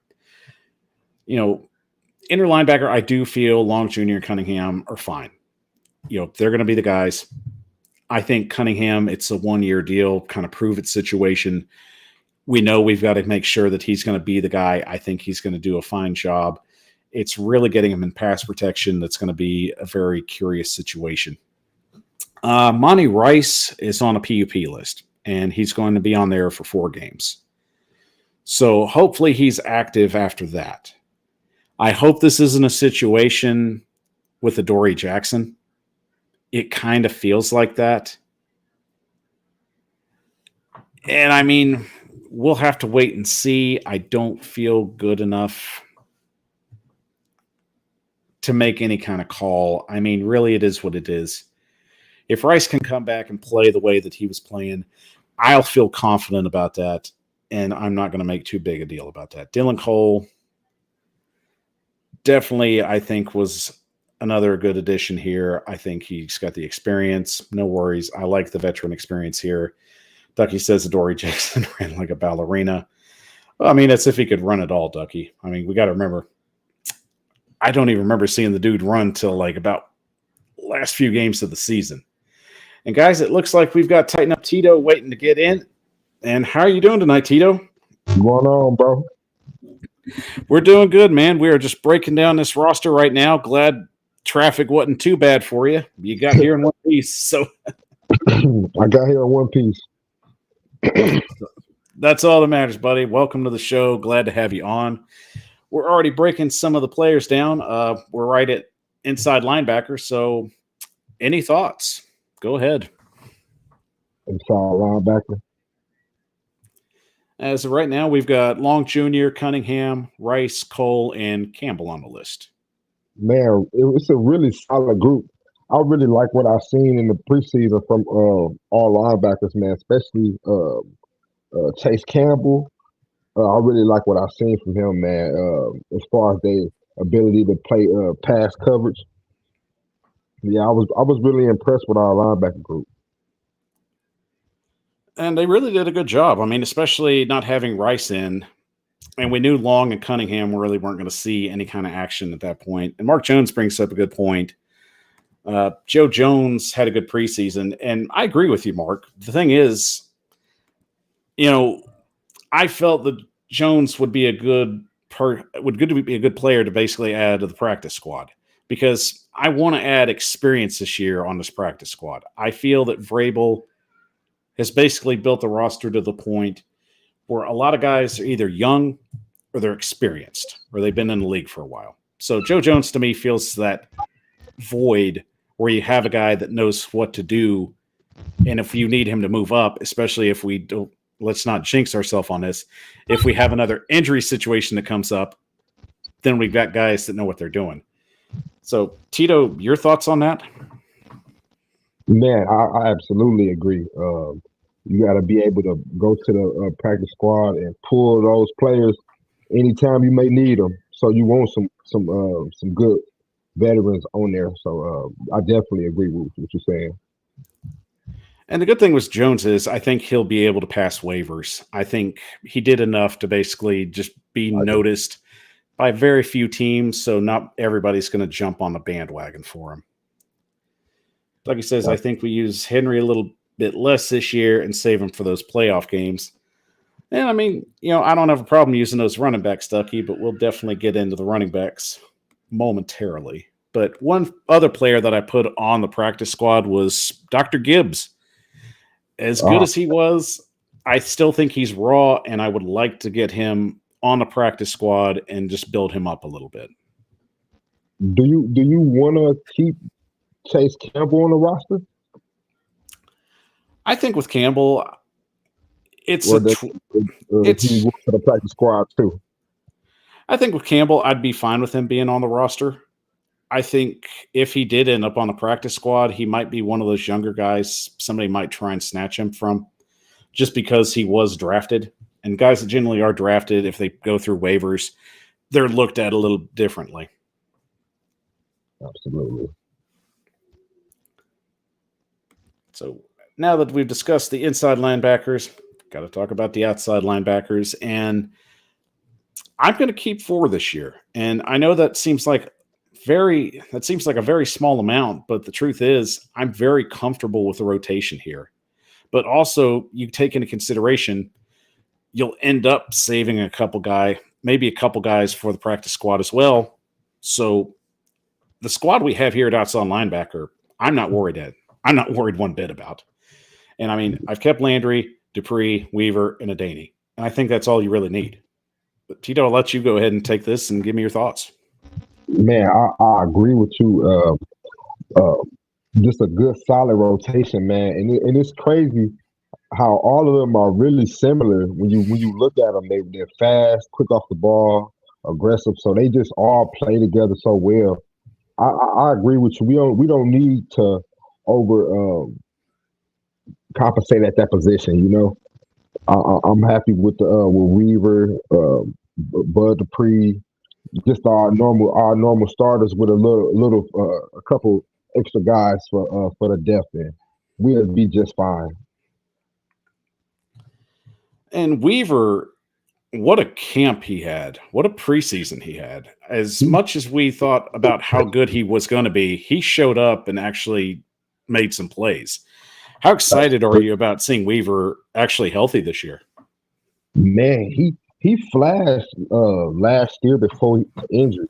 Inner linebacker, I do feel Long Jr. and Cunningham are fine. They're going to be the guys. I think Cunningham, it's a one-year deal, kind of prove it situation. We know we've got to make sure that he's going to be the guy. I think he's going to do a fine job. It's really getting him in pass protection that's going to be a very curious situation. Monty Rice is on a PUP list, and he's going to be on there for 4 games. So hopefully he's active after that. I hope this isn't a situation with Adoree Jackson. It kind of feels like that. And I mean, we'll have to wait and see. I don't feel good enough to make any kind of call. I mean, really, it is what it is. If Rice can come back and play the way that he was playing, I'll feel confident about that, and I'm not going to make too big a deal about that. Dylan Cole definitely, I think, was another good addition here. I think he's got the experience. No worries. I like the veteran experience here. Ducky says Adoree Jackson ran like a ballerina. Well, I mean, that's if he could run at all, Ducky. I mean, we got to remember, I don't even remember seeing the dude run till like about last few games of the season. And guys, it looks like we've got Tighten Up Tito waiting to get in. And how are you doing tonight, Tito? What's going on, bro? We're doing good, man. We are just breaking down this roster right now. Glad traffic wasn't too bad for you. You got here in one piece. So I got here in one piece. that's all that matters, buddy. Welcome to the show. Glad to have you on. We're already breaking some of the players down. We're right at inside linebacker. So any thoughts? Go ahead. Inside linebacker. As of right now, we've got Long Jr., Cunningham, Rice, Cole, and Campbell on the list. Man, it's a really solid group. I really like what I've seen in the preseason from all linebackers, man, especially Chase Campbell. I really like what I've seen from him, man, as far as their ability to play pass coverage. Yeah, I was really impressed with our linebacker group. And they really did a good job. I mean, especially not having Rice in. And we knew Long and Cunningham really weren't going to see any kind of action at that point. And Mark Jones brings up a good point. Joe Jones had a good preseason. And I agree with you, Mark. The thing is, I felt that Jones would be a good player to basically add to the practice squad because I want to add experience this year on this practice squad. I feel that Vrabel has basically built the roster to the point where a lot of guys are either young or they're experienced or they've been in the league for a while. So Joe Jones to me feels that void where you have a guy that knows what to do. And if you need him to move up, especially if we don't, let's not jinx ourselves on this. If we have another injury situation that comes up, then we've got guys that know what they're doing. So Tito, your thoughts on that? Man, I absolutely agree. You got to be able to go to the practice squad and pull those players anytime you may need them. So you want some good veterans on there. So I definitely agree with what you're saying. And the good thing with Jones is I think he'll be able to pass waivers. I think he did enough to basically just be noticed by very few teams, so not everybody's going to jump on the bandwagon for him. Like he says, I think we use Henry a little bit less this year and save him for those playoff games. And I mean, I don't have a problem using those running backs, Stucky, but we'll definitely get into the running backs momentarily. But one other player that I put on the practice squad was Dr. Gibbs. As good as he was, I still think he's raw, and I would like to get him on the practice squad and just build him up a little bit. Do you want to keep Chase Campbell on the roster? I think with Campbell, it's he went to the practice squad too. I think with Campbell, I'd be fine with him being on the roster. I think if he did end up on the practice squad, he might be one of those younger guys somebody might try and snatch him from just because he was drafted. And guys that generally are drafted, if they go through waivers, they're looked at a little differently. Absolutely. So now that we've discussed the inside linebackers, got to talk about the outside linebackers. And I'm going to keep 4 this year. And I know that seems like a very small amount, but the truth is I'm very comfortable with the rotation here. But also you take into consideration, you'll end up saving maybe a couple guys for the practice squad as well. So the squad we have here at outside linebacker, I'm not worried one bit about. And I mean, I've kept Landry, Dupree, Weaver, and Adaney. And I think that's all you really need. But Tito, I'll let you go ahead and take this and give me your thoughts. Man, I agree with you. Just a good solid rotation, man, and it's crazy how all of them are really similar when you look at them. They're fast, quick off the ball, aggressive, so they just all play together so well. I agree with you. We don't need to over compensate at that position. I'm happy with Weaver, Bud Dupree. Just our normal starters with a couple extra guys for the depth end. We'll be just fine. And Weaver, what a camp he had. What a preseason he had. As much as we thought about how good he was going to be, he showed up and actually made some plays. How excited are you about seeing Weaver actually healthy this year? Man, he flashed last year before he got injured,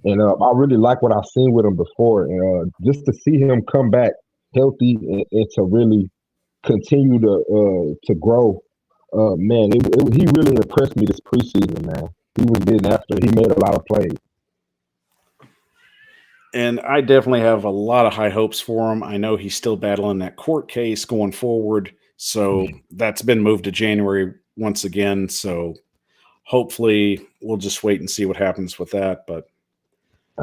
and I really like what I've seen with him before. And just to see him come back healthy and to really continue to grow, man, he really impressed me this preseason, man. He was getting after. He made a lot of plays. And I definitely have a lot of high hopes for him. I know he's still battling that court case going forward. So that's been moved to January once again. So hopefully we'll just wait and see what happens with that. But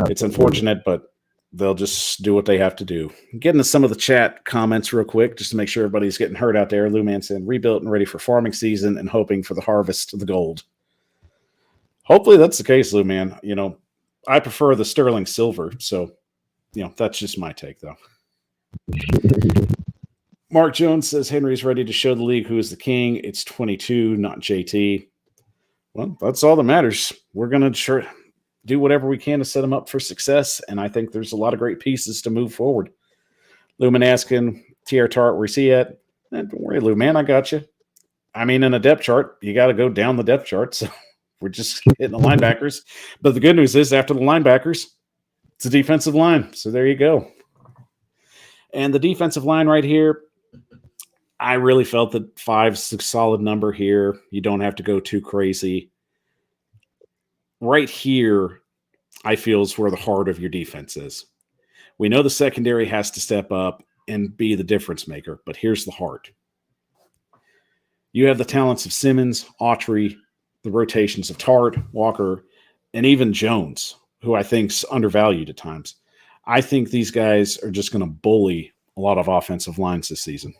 it's unfortunate, but they'll just do what they have to do. Getting to some of the chat comments real quick, just to make sure everybody's getting hurt out there. Lou Man saying, rebuilt and ready for farming season and hoping for the harvest of the gold. Hopefully that's the case, Lou Man. You know, I prefer the sterling silver. So, you know, that's just my take, though. Mark Jones says Henry's ready to show the league who is the king. It's 22, not JT. Well, that's all that matters. We're going to do whatever we can to set him up for success, and I think there's a lot of great pieces to move forward. Lumen asking TR Tart, where's he at? Don't worry, Lou, man, I got you. I mean, in a depth chart, you got to go down the depth chart, so we're just hitting the linebackers. But the good news is, after the linebackers, it's a defensive line, so there you go. And the defensive line right here, I really felt that 5's a solid number here. You don't have to go too crazy. Right here, I feel is where the heart of your defense is. We know the secondary has to step up and be the difference maker, but here's the heart. You have the talents of Simmons, Autry, the rotations of Tart, Walker, and even Jones, who I think's undervalued at times. I think these guys are just going to bully a lot of offensive lines this season.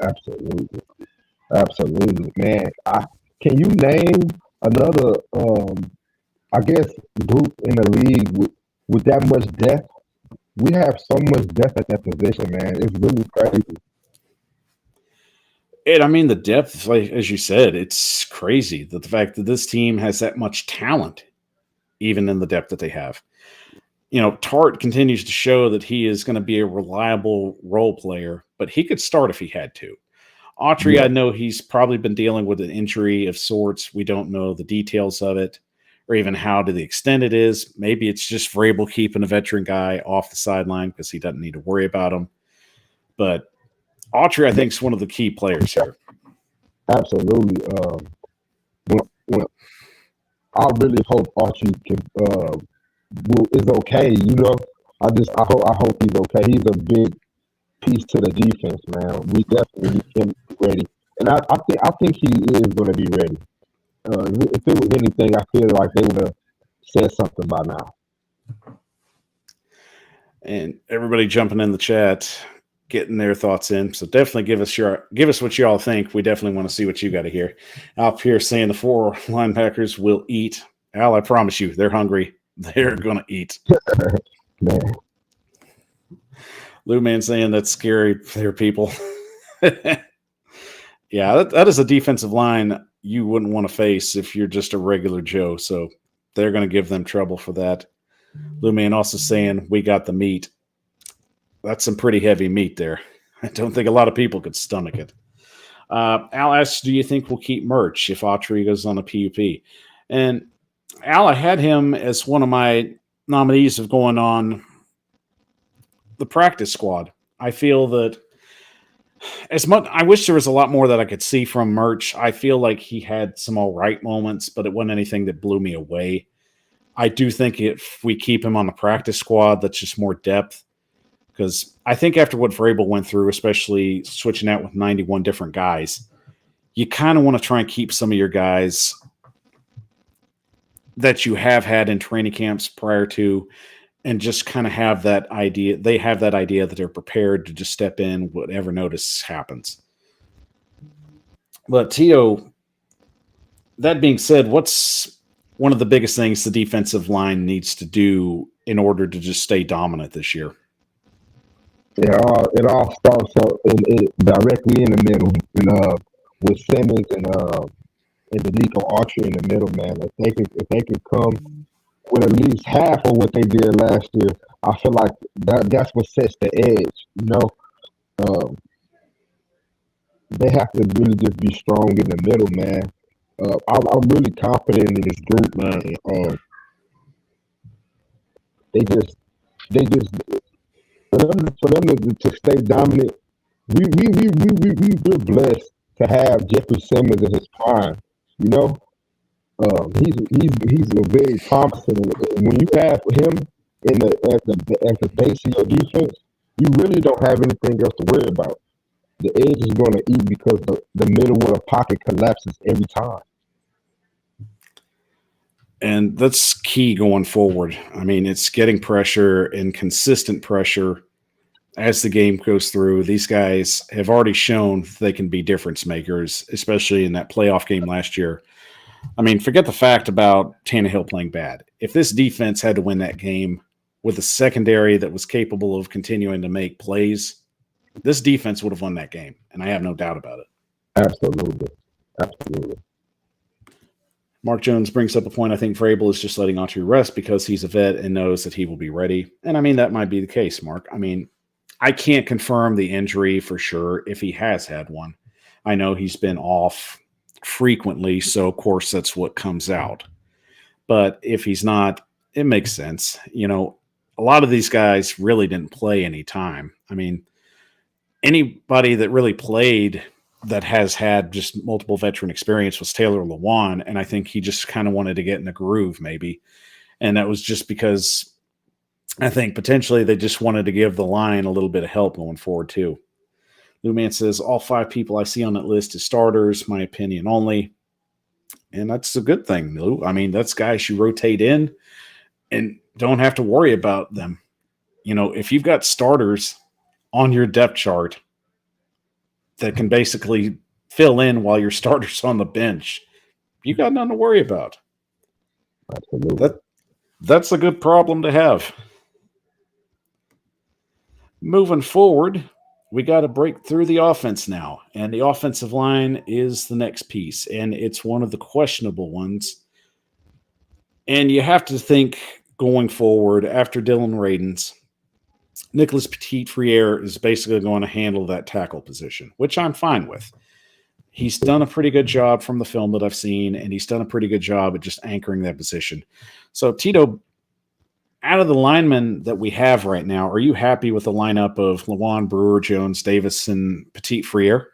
Absolutely. Absolutely, man. Can you name another, I guess, group in the league with that much depth? We have so much depth at that position, man. It's really crazy. And I mean, the depth, like as you said, it's crazy that the fact that this team has that much talent, even in the depth that they have. You know, Tart continues to show that he is going to be a reliable role player, but he could start if he had to. Autry, yeah. I know he's probably been dealing with an injury of sorts. We don't know the details of it or even how to the extent it is. Maybe it's just Vrabel keeping a veteran guy off the sideline because he doesn't need to worry about him. But Autry, I think, is one of the key players here. Absolutely. I really hope Autry is okay. You know, I hope he's okay. He's a big piece to the defense, man. We definitely can be ready, and I think he is going to be ready. If it was anything, I feel like they would have said something by now. And everybody jumping in the chat, getting their thoughts in. So definitely give us what you all think. We definitely want to see what you got to hear. Up here saying the 4 linebackers will eat. Al, I promise you, they're hungry. They're going to eat. Man. Lou Man saying that's scary for their people. Yeah, that is a defensive line you wouldn't want to face if you're just a regular Joe. So they're going to give them trouble for that. Lou Man also saying we got the meat. That's some pretty heavy meat there. I don't think a lot of people could stomach it. Al asks, do you think we'll keep Merch if Autry goes on a PUP? And Al, I had him as one of my nominees of going on the practice squad. I feel that I wish there was a lot more that I could see from Merch. I feel like he had some all right moments, but it wasn't anything that blew me away. I do think if we keep him on the practice squad, that's just more depth. Because I think after what Vrabel went through, especially switching out with 91 different guys, you kind of want to try and keep some of your guys that you have had in training camps prior to, and just kind of have that idea. They have that idea that they're prepared to just step in whatever notice happens. But Tito, that being said, what's one of the biggest things the defensive line needs to do in order to just stay dominant this year? Yeah, it all starts directly in the middle, with Simmons and Nico Autry in the middle, man. If they could come with at least half of what they did last year, I feel like that's what sets the edge. You know, they have to really just be strong in the middle, man. I'm really confident in this group, man. They just for them to stay dominant. We're blessed to have Jeffrey Simmons in his prime. You know, he's a very promising. And when you have him in the as the base of your defense, you really don't have anything else to worry about. The edge is going to eat because the middle of the pocket collapses every time. And that's key going forward. I mean, it's getting pressure and consistent pressure as the game goes through. These guys have already shown they can be difference makers, especially in that playoff game last year. I mean, forget the fact about Tannehill playing bad. If this defense had to win that game with a secondary that was capable of continuing to make plays, this defense would have won that game, and I have no doubt about it. Absolutely. Mark Jones brings up a point I think Vrabel is just letting Autry rest because he's a vet and knows that he will be ready. And, I mean, that might be the case, Mark. I mean, I can't confirm the injury for sure if he has had one. I know he's been off frequently, so, of course, that's what comes out. But if he's not, it makes sense. You know, a lot of these guys really didn't play any time. I mean, anybody that really played that has had just multiple veteran experience was Taylor Lewan, and I think he just kind of wanted to get in the groove maybe. And that was just because I think potentially they just wanted to give the line a little bit of help going forward too. Lou Man says, all 5 people I see on that list is starters, my opinion only. And that's a good thing, Lou. I mean, that's guys you rotate in and don't have to worry about them. You know, if you've got starters on your depth chart that can basically fill in while your starter's on the bench, you got nothing to worry about. Absolutely. That's a good problem to have. Moving forward, we got to break through the offense now, and the offensive line is the next piece, and it's one of the questionable ones. And you have to think going forward after Dylan Radins, Nicholas Petit-Frere is basically going to handle that tackle position, which I'm fine with. He's done a pretty good job from the film that I've seen, and he's done a pretty good job at just anchoring that position. So, Tito, out of the linemen that we have right now, are you happy with the lineup of Lewan, Brewer, Jones, Davis, and Petit-Frere?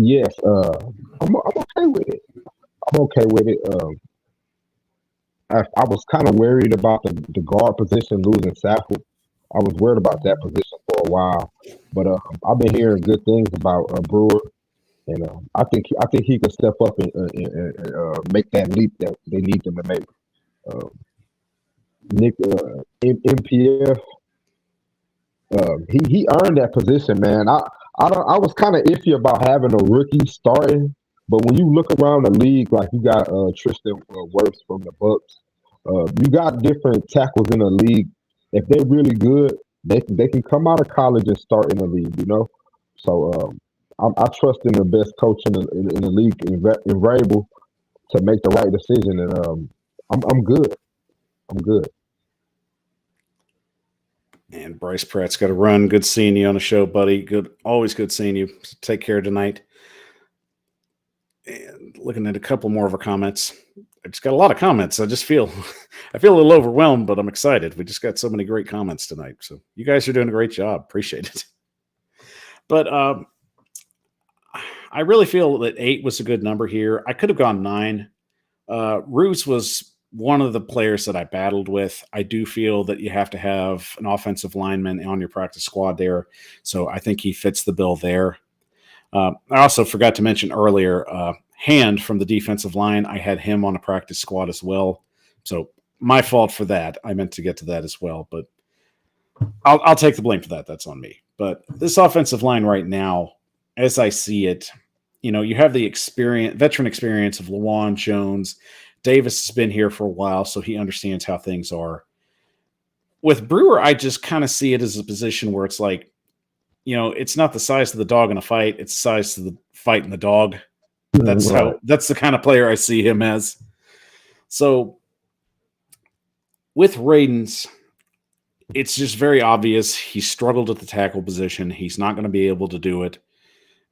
Yes, I'm okay with it. I was kind of worried about the guard position losing Safford. I was worried about that position for a while, but I've been hearing good things about Brewer, and I think he could step up and make that leap that they need him to make. Nick MPF, he earned that position, man. I was kind of iffy about having a rookie starting, but when you look around the league, like you got Tristan Wirfs from the Bucks, you got different tackles in the league. If they're really good, they can come out of college and start in the league, you know. So I trust in the best coach in the league, in Vrabel, to make the right decision, and I'm good. I'm good. And Bryce Pratt's got to run. Good seeing you on the show, buddy. Good, always good seeing you. Take care tonight. And looking at a couple more of our comments. I just got a lot of comments. I feel a little overwhelmed, but I'm excited. We just got so many great comments tonight. So you guys are doing a great job. Appreciate it. But I really feel that 8 was a good number here. I could have gone 9. Ruse was one of the players that I battled with. I do feel that you have to have an offensive lineman on your practice squad there. So I think he fits the bill there. I also forgot to mention earlier, Hand from the defensive line. I had him on a practice squad as well. So my fault for that. I meant to get to that as well, but I'll take the blame for that. That's on me. But this offensive line right now, as I see it, you know, you have the veteran experience of Lewan, Jones. Davis has been here for a while, so he understands how things are. With Brewer, I just kind of see it as a position where it's like, you know, it's not the size of the dog in a fight; it's the size of the fight in the dog. That's the kind of player I see him as. So with Radins, it's just very obvious he struggled at the tackle position. He's not going to be able to do it.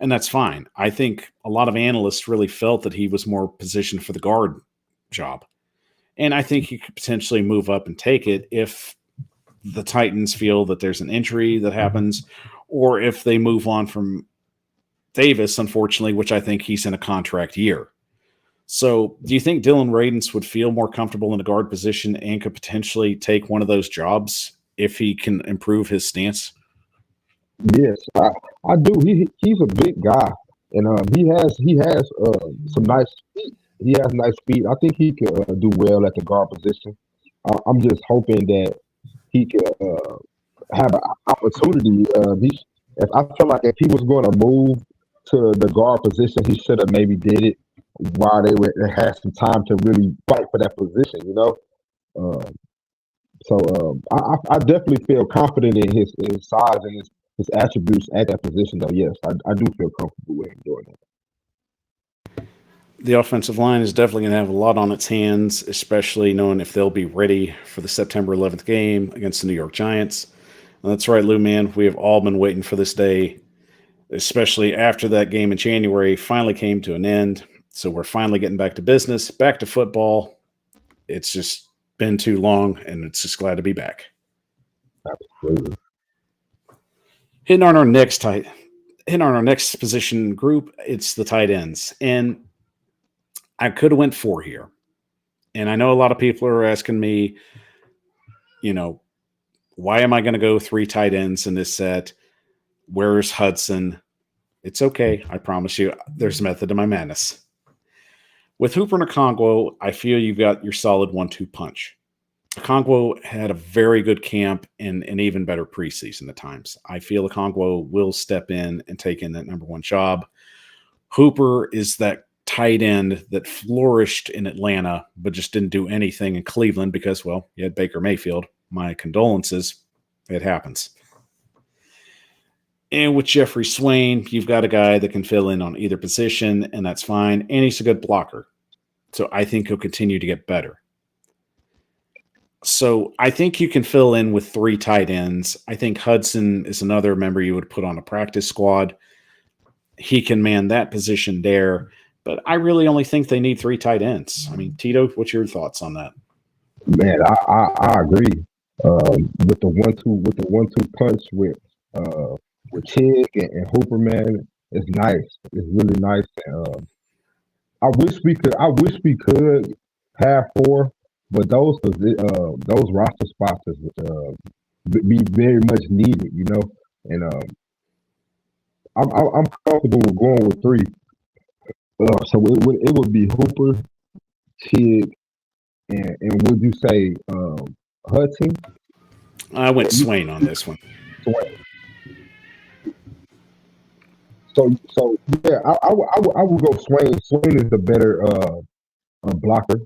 And that's fine. I think a lot of analysts really felt that he was more positioned for the guard job. And I think he could potentially move up and take it if the Titans feel that there's an injury that happens, or if they move on from Davis, unfortunately, which I think he's in a contract year. So do you think Dylan Radins would feel more comfortable in a guard position and could potentially take one of those jobs if he can improve his stance? Yes, I do. He's a big guy, and he has some nice feet. He has nice feet. I think he could do well at the guard position. I'm just hoping that he could have an opportunity. If I feel like if he was going to move to the guard position, he should have maybe did it while they had some time to really fight for that position. Uh, I definitely feel confident in his size and his attributes at that position. Though, yes, I do feel comfortable with him doing that. The offensive line is definitely going to have a lot on its hands, especially knowing if they'll be ready for the September 11th game against the New York Giants. And that's right, Lou, man. We have all been waiting for this day, especially after that game in January finally came to an end. So we're finally getting back to business, back to football. It's just been too long, and it's just glad to be back. Absolutely. Hitting on our next position group, it's the tight ends. And I could have went 4 here. And I know a lot of people are asking me, why am I going to go 3 tight ends in this set? Where's Hudson? It's okay. I promise you, there's a method to my madness. With Hooper and Okongwu, I feel you've got your solid 1-2 punch. Okongwu had a very good camp and an even better preseason at times. I feel Okongwu will step in and take in that number 1 job. Hooper is that tight end that flourished in Atlanta, but just didn't do anything in Cleveland because, well, you had Baker Mayfield. My condolences. It happens. And with Jeffrey Swain, you've got a guy that can fill in on either position, and that's fine. And he's a good blocker. So I think he'll continue to get better. So I think you can fill in with 3 tight ends. I think Hudson is another member you would put on a practice squad. He can man that position there. But I really only think they need 3 tight ends. I mean, Tito, what's your thoughts on that? Man, I agree. With the 1-2 punch with Chig and Hooper, man, it's nice. It's really nice. I wish we could have 4, but those roster spots is be very much needed, And I'm comfortable with going with 3. So it would be Hooper, Chig, and would you say Hudson? I went Swain on this one. Swain. So yeah, I would go Swain. Swain is the better blocker.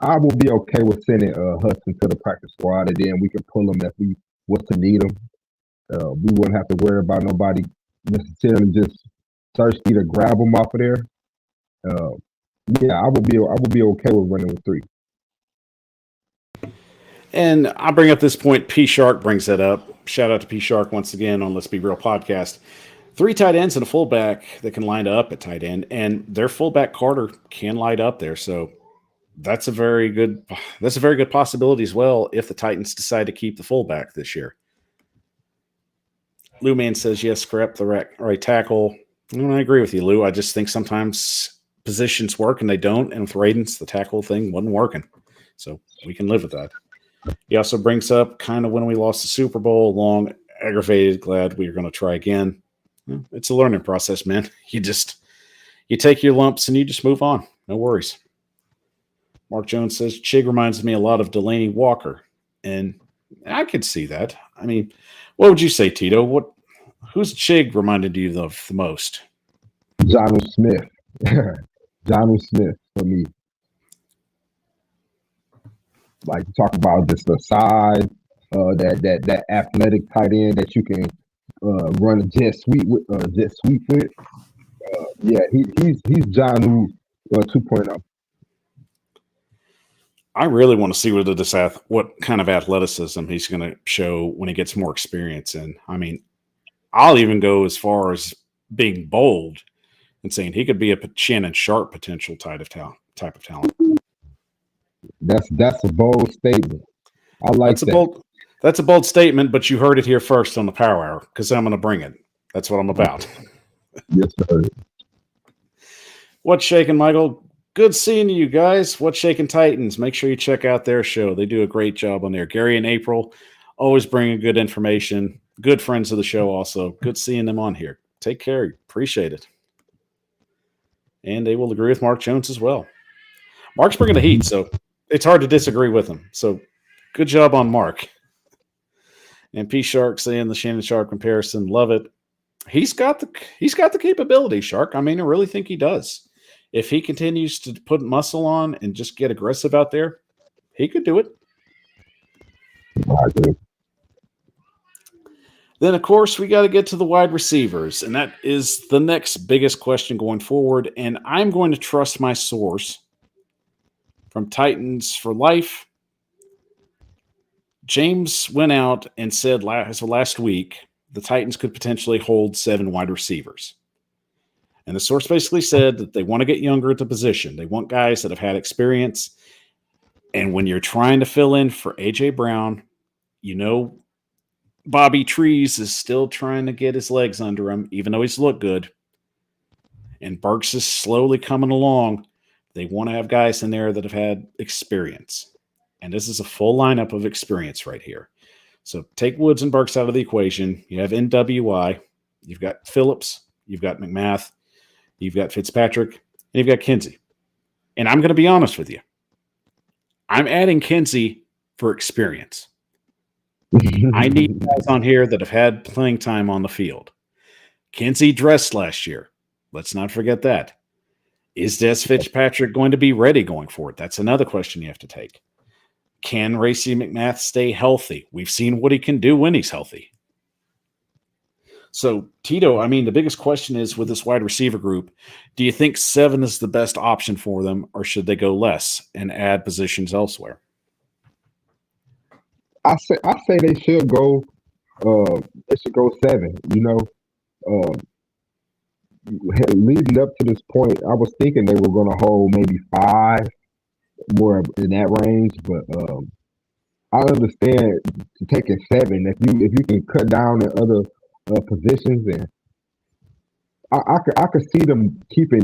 I will be okay with sending Hudson to the practice squad, and then we can pull him if we was to need him. We wouldn't have to worry about nobody necessarily just thirsty to grab him off of there. Yeah, I would be okay with running with 3. And I bring up this point. P Shark brings that up. Shout out to P Shark once again on Let's Be Real podcast. 3 tight ends and a fullback that can line up at tight end, and their fullback Carter can light up there. So that's a very good possibility as well if the Titans decide to keep the fullback this year. Lou Man says yes, scrap the right tackle. I agree with you, Lou. I just think sometimes positions work and they don't, and with Radins, the tackle thing wasn't working. So we can live with that. He also brings up kind of when we lost the Super Bowl, long, aggravated, glad we are going to try again. Well, it's a learning process, man. You take your lumps and you just move on. No worries. Mark Jones says, Chig reminds me a lot of Delaney Walker. And I could see that. I mean, what would you say, Tito? Who's Chig reminded you of the most? Jonnu Smith. Jonnu Smith for me. Like talk about just the size, that athletic tight end that you can run a jet sweep with. Yeah, he's Jonnu 2.0. I really want to see what kind of athleticism he's going to show when he gets more experience in. I mean, I'll even go as far as being bold and saying he could be a Shannon Sharp potential type of talent. That's a bold statement. I like that. That's a bold statement, but you heard it here first on the Power Hour because I'm going to bring it. That's what I'm about. Yes, sir. What's shaking, Michael? Good seeing you guys. What's shaking, Titans? Make sure you check out their show. They do a great job on there. Gary and April always bringing good information. Good friends of the show also. Good seeing them on here. Take care. Appreciate it. And they will agree with Mark Jones as well. Mark's bringing the heat, so it's hard to disagree with him. So good job on Mark. And P Shark saying the Shannon Sharp comparison. Love it. He's got the capability, Shark. I mean, I really think he does. If he continues to put muscle on and just get aggressive out there, he could do it. I agree. Then, of course, we got to get to the wide receivers, and that is the next biggest question going forward. And I'm going to trust my source from Titans for Life. James went out and said last week the Titans could potentially hold 7 wide receivers. And the source basically said that they want to get younger at the position. They want guys that have had experience. And when you're trying to fill in for A.J. Brown, you know Bobby Trees is still trying to get his legs under him, even though he's looked good. And Burks is slowly coming along. They want to have guys in there that have had experience. And this is a full lineup of experience right here. So take Woods and Burks out of the equation. You have NWI. You've got Phillips. You've got McMath. You've got Fitzpatrick. And you've got Kinsey. And I'm going to be honest with you. I'm adding Kinsey for experience. I need guys on here that have had playing time on the field. Kinsey dressed last year. Let's not forget that. Is Des Fitzpatrick going to be ready going forward? That's another question you have to take. Can Racey McMath stay healthy? We've seen what he can do when he's healthy. So, Tito, I mean, the biggest question is with this wide receiver group, do you think 7 is the best option for them, or should they go less and add positions elsewhere? I say they should go. They should go 7. You know, leading up to this point, I was thinking they were going to hold maybe 5, more in that range. But I understand taking 7 if you can cut down in other positions, and I could see them keeping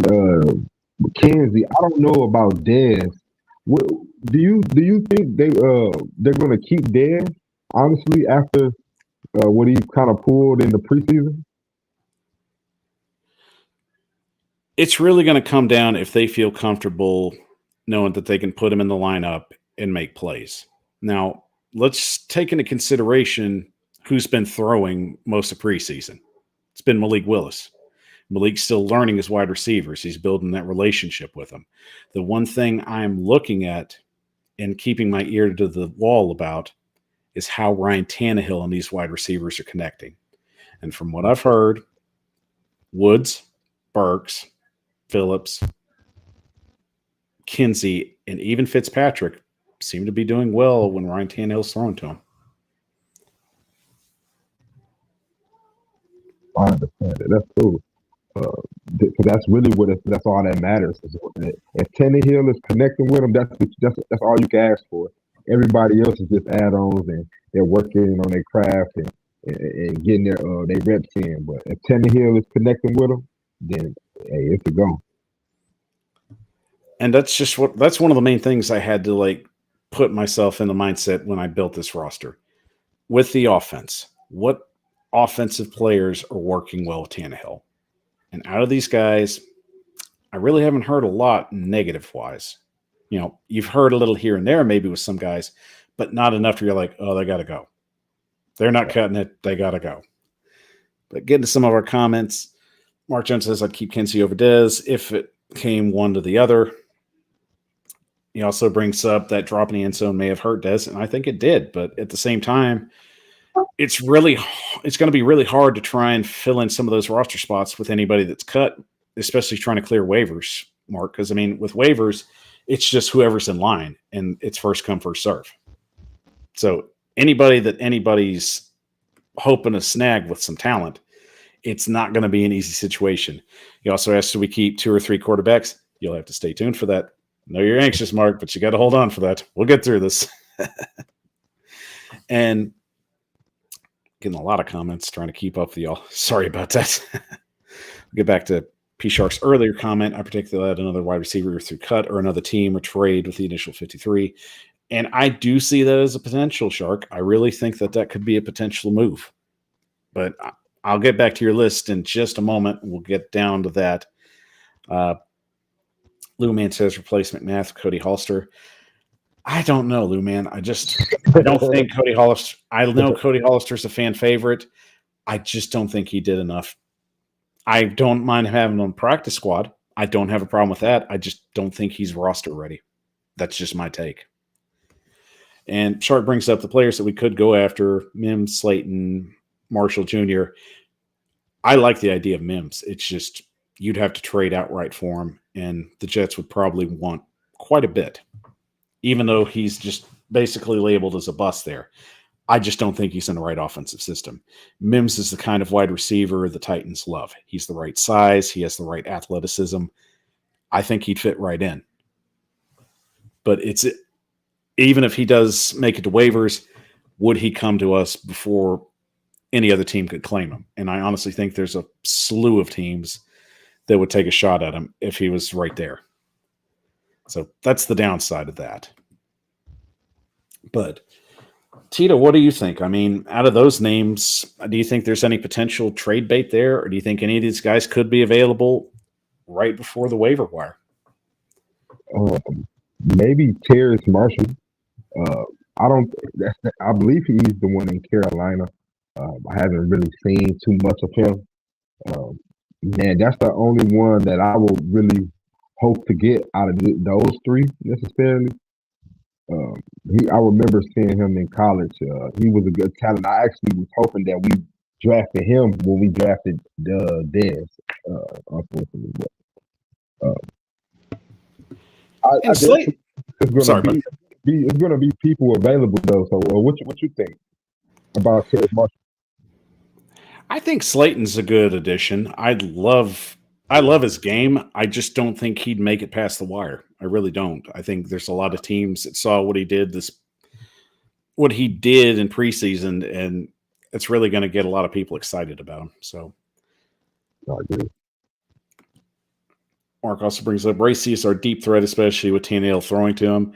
Kinsey. I don't know about Dez. What, do you think they're going to keep Dez, honestly, after what he kind of pulled in the preseason? It's really going to come down if they feel comfortable knowing that they can put him in the lineup and make plays. Now, let's take into consideration who's been throwing most of preseason. It's been Malik Willis. Malik's still learning his wide receivers. He's building that relationship with them. The one thing I'm looking at and keeping my ear to the wall about is how Ryan Tannehill and these wide receivers are connecting. And from what I've heard, Woods, Burks, Phillips, Kinsey, and even Fitzpatrick seem to be doing well when Ryan Tannehill's throwing to them. I understand it. That's cool. Because that's really that's all that matters. If Tannehill is connecting with him, that's all you can ask for. Everybody else is just add-ons, and they're working on their craft and getting their reps in. But if Tannehill is connecting with them, then hey, it's a go. And that's one of the main things I had to put myself in the mindset when I built this roster. With the offense, what offensive players are working well with Tannehill? And out of these guys, I really haven't heard a lot negative-wise. You know, you've heard a little here and there maybe with some guys, but not enough to you're like, oh, they got to go. They're not cutting it. They got to go. But getting to some of our comments, Mark Jones says I'd keep Kinsey over Dez if it came one to the other. He also brings up that drop in the end zone may have hurt Dez, and I think it did. But at the same time, it's going to be really hard to try and fill in some of those roster spots with anybody that's cut, especially trying to clear waivers, Mark. Because, I mean, with waivers, it's just whoever's in line, and it's first come, first serve. So anybody's hoping to snag with some talent, It's not going to be an easy situation. He also asked, do we keep 2 or 3 quarterbacks? You'll have to stay tuned for that. I know you're anxious, Mark, but you got to hold on for that. We'll get through this. And getting a lot of comments trying to keep up with y'all. Sorry about that. We'll get back to P Shark's earlier comment. I particularly had another wide receiver through cut or another team or trade with the initial 53. And I do see that as a potential, Shark. I really think that could be a potential move. But I'll get back to your list in just a moment. We'll get down to that. Lou Man says replace McMath, Cody Hollister. I don't know, Lou Man. I don't think Cody Hollister. I know Cody Hollister's a fan favorite. I just don't think he did enough. I don't mind having him on practice squad. I don't have a problem with that. I just don't think he's roster ready. That's just my take. And Shark brings up the players that we could go after: Mims, Slayton, Marshall Jr. I like the idea of Mims. It's just you'd have to trade outright for him, and the Jets would probably want quite a bit, even though he's just basically labeled as a bust there. I just don't think he's in the right offensive system. Mims is the kind of wide receiver the Titans love. He's the right size. He has the right athleticism. I think he'd fit right in. But even if he does make it to waivers, would he come to us before any other team could claim him? And I honestly think there's a slew of teams that would take a shot at him if he was right there. So that's the downside of that. But Tito, what do you think? I mean, out of those names, do you think there's any potential trade bait there, or do you think any of these guys could be available right before the waiver wire? Maybe Terrace Marshall. I believe he's the one in Carolina. I haven't really seen too much of him. Man, that's the only one that I would really hope to get out of those 3 necessarily. I remember seeing him in college. He was a good talent. I actually was hoping that we drafted him when we drafted the Dez, unfortunately. It's going to be people available though. So, what you think about Terrace Marshall? I think Slayton's a good addition. I love his game. I just don't think he'd make it past the wire. I really don't. I think there's a lot of teams that saw what he did in preseason, and it's really going to get a lot of people excited about him. So, I agree. Mark also brings up Racy is our deep threat, especially with Tannehill throwing to him.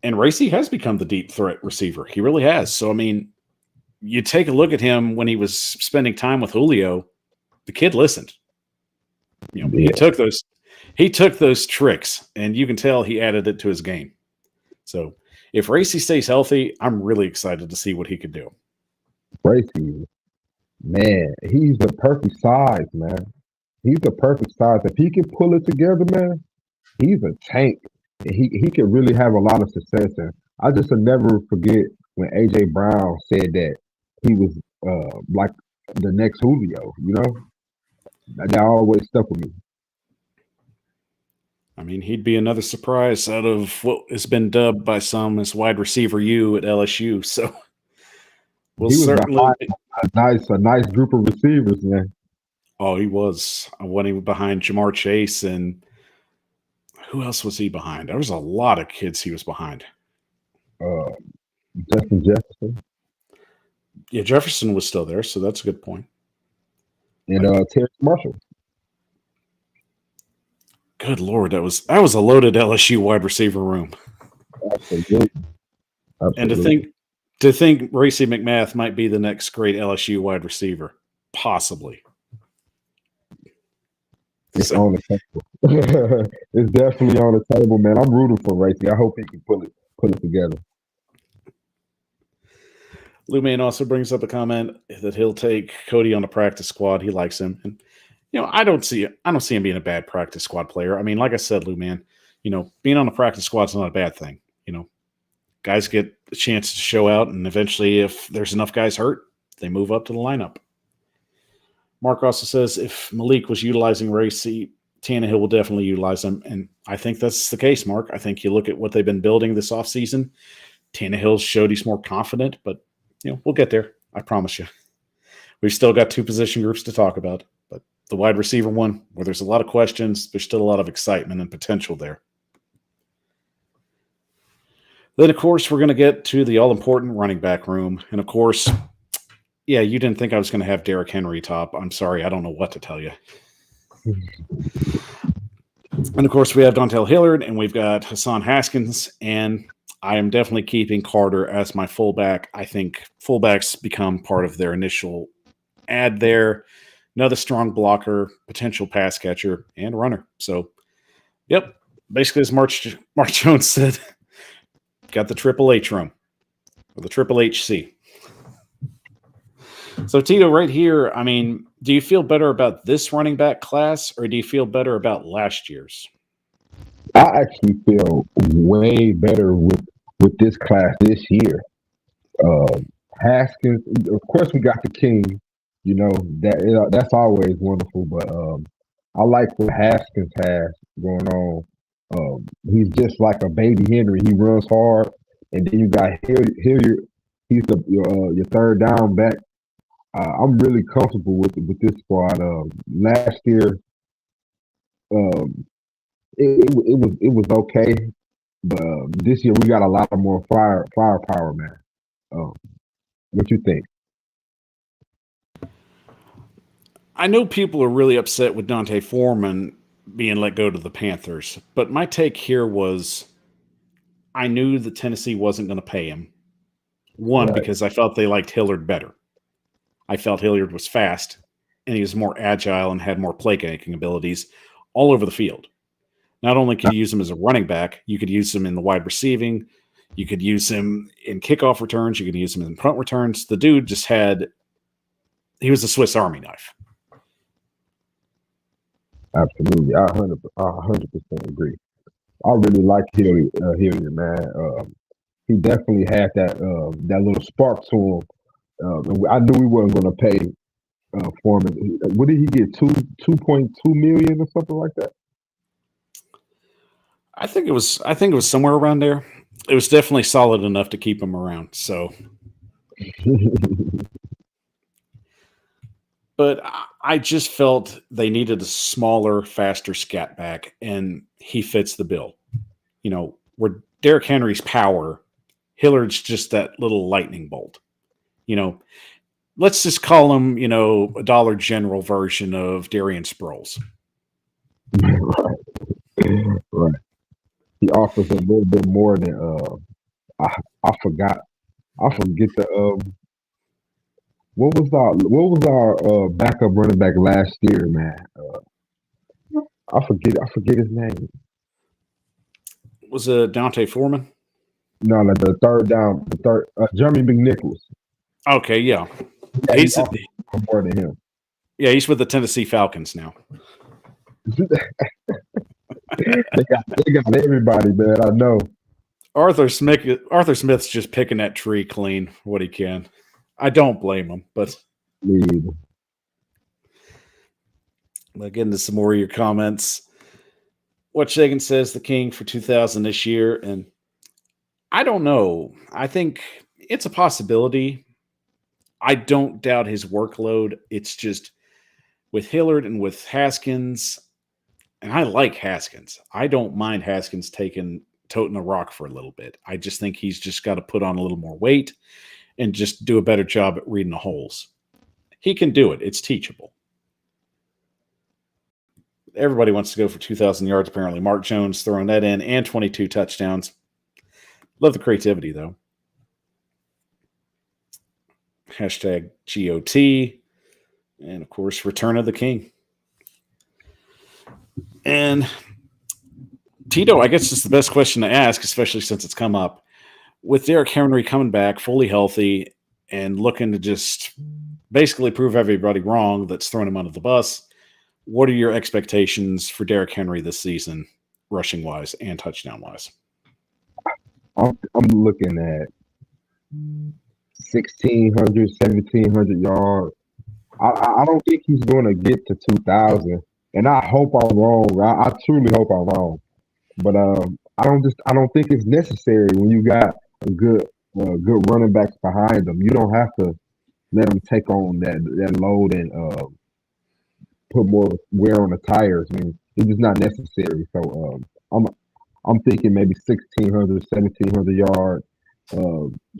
And Racy has become the deep threat receiver. He really has. So, I mean, you take a look at him when he was spending time with Julio, the kid listened. You know, he took those tricks, and you can tell he added it to his game. So if Racy stays healthy, I'm really excited to see what he could do. Racy, man, he's the perfect size, man. He's the perfect size. If he can pull it together, man, he's a tank. And he can really have a lot of success. And I just will never forget when A.J. Brown said that he was like the next Julio, you know? That always stuck with me. I mean, he'd be another surprise out of what has been dubbed by some as wide receiver U at LSU. So we'll certainly a nice group of receivers, man. Oh, he was. I went even behind Jamar Chase, and who else was he behind? There was a lot of kids he was behind. Justin Jefferson. Yeah, Jefferson was still there, so that's a good point. And Terrace Marshall. Good Lord, that was a loaded LSU wide receiver room. Absolutely. And to think Racy McMath might be the next great LSU wide receiver, possibly. It's on the table. It's definitely on the table, man. I'm rooting for Racy. I hope he can pull it together. Lou Main also brings up a comment that he'll take Cody on the practice squad. He likes him. And, you know, I don't see him being a bad practice squad player. I mean, like I said, Lou Man, you know, being on the practice squad is not a bad thing. You know, guys get a chance to show out, and eventually if there's enough guys hurt, they move up to the lineup. Mark also says if Malik was utilizing Racy, Tannehill will definitely utilize him. And I think that's the case, Mark. I think you look at what they've been building this offseason. Tannehill showed he's more confident, but, you know, we'll get there. I promise you. We've still got two position groups to talk about, but the wide receiver one, where there's a lot of questions, there's still a lot of excitement and potential there. Then, of course, we're going to get to the all-important running back room. And, of course, yeah, you didn't think I was going to have Derrick Henry top. I'm sorry. I don't know what to tell you. And, of course, we have Dontel Hillard, and we've got Hassan Haskins. And I am definitely keeping Carter as my fullback. I think fullbacks become part of their initial ad there. Another strong blocker, potential pass catcher, and runner. So, yep, basically as Mark Jones said, got the Triple H room, or the Triple HC. So, Tito, right here, I mean, do you feel better about this running back class, or do you feel better about last year's? I actually feel way better with this class this year. Haskins, of course, we got the King. You know that's always wonderful. But I like what Haskins has going on. He's just like a baby Henry. He runs hard, and then you got Hilliard. He's your third down back. I'm really comfortable with this squad. Last year, it was okay, but this year we got a lot of more firepower, man. What you think? I know people are really upset with Dante Foreman being let go to the Panthers, but my take here was I knew that Tennessee wasn't going to pay him. One, Right. because I felt they liked Hillard better. I felt Hilliard was fast, and he was more agile and had more playmaking abilities all over the field. Not only could you use him as a running back, you could use him in the wide receiving, you could use him in kickoff returns, you could use him in punt returns. The dude just he was a Swiss Army knife. Absolutely, I 100% agree. I really like Hilliard, man. He definitely had that little spark to him. I knew we wasn't going to pay Foreman. What did he get? 2.2 million or something like that. I think it was somewhere around there. It was definitely solid enough to keep him around. So, but I just felt they needed a smaller, faster scat back, and he fits the bill. You know, where Derrick Henry's power, Hillard's just that little lightning bolt. You know, let's just call him, you know, a Dollar General version of Darian Sproles. Right. He offers a little bit more than I forget the what was our backup running back last year, man. I forget his name. Was it Dante Foreman? No, like the third Jeremy McNichols. Okay, yeah. Yeah, He's more than him. Yeah, he's with the Tennessee Falcons now. they got everybody, man. I know. Arthur Smith's just picking that tree clean what he can. I don't blame him, but get into some more of your comments. What Shagan says, the King for 2000 this year, and I don't know. I think it's a possibility. I don't doubt his workload. It's just with Hillard and with Haskins, and I like Haskins. I don't mind Haskins toting the rock for a little bit. I just think he's just got to put on a little more weight and just do a better job at reading the holes. He can do it. It's teachable. Everybody wants to go for 2,000 yards, apparently. Mark Jones throwing that in and 22 touchdowns. Love the creativity, though. Hashtag GOT. And, of course, Return of the King. And, Tito, I guess it's the best question to ask, especially since it's come up. With Derrick Henry coming back fully healthy and looking to just basically prove everybody wrong that's thrown him under the bus, what are your expectations for Derrick Henry this season, rushing-wise and touchdown-wise? I'm looking at 1,600, 1,700 yards. I don't think he's going to get to 2,000, and I hope I'm wrong. I truly hope I'm wrong, but I don't think it's necessary when you got a good running backs behind them. You don't have to let him take on that load and put more wear on the tires. I mean, it's just not necessary. So I'm thinking maybe 1,600, 1,700 yards,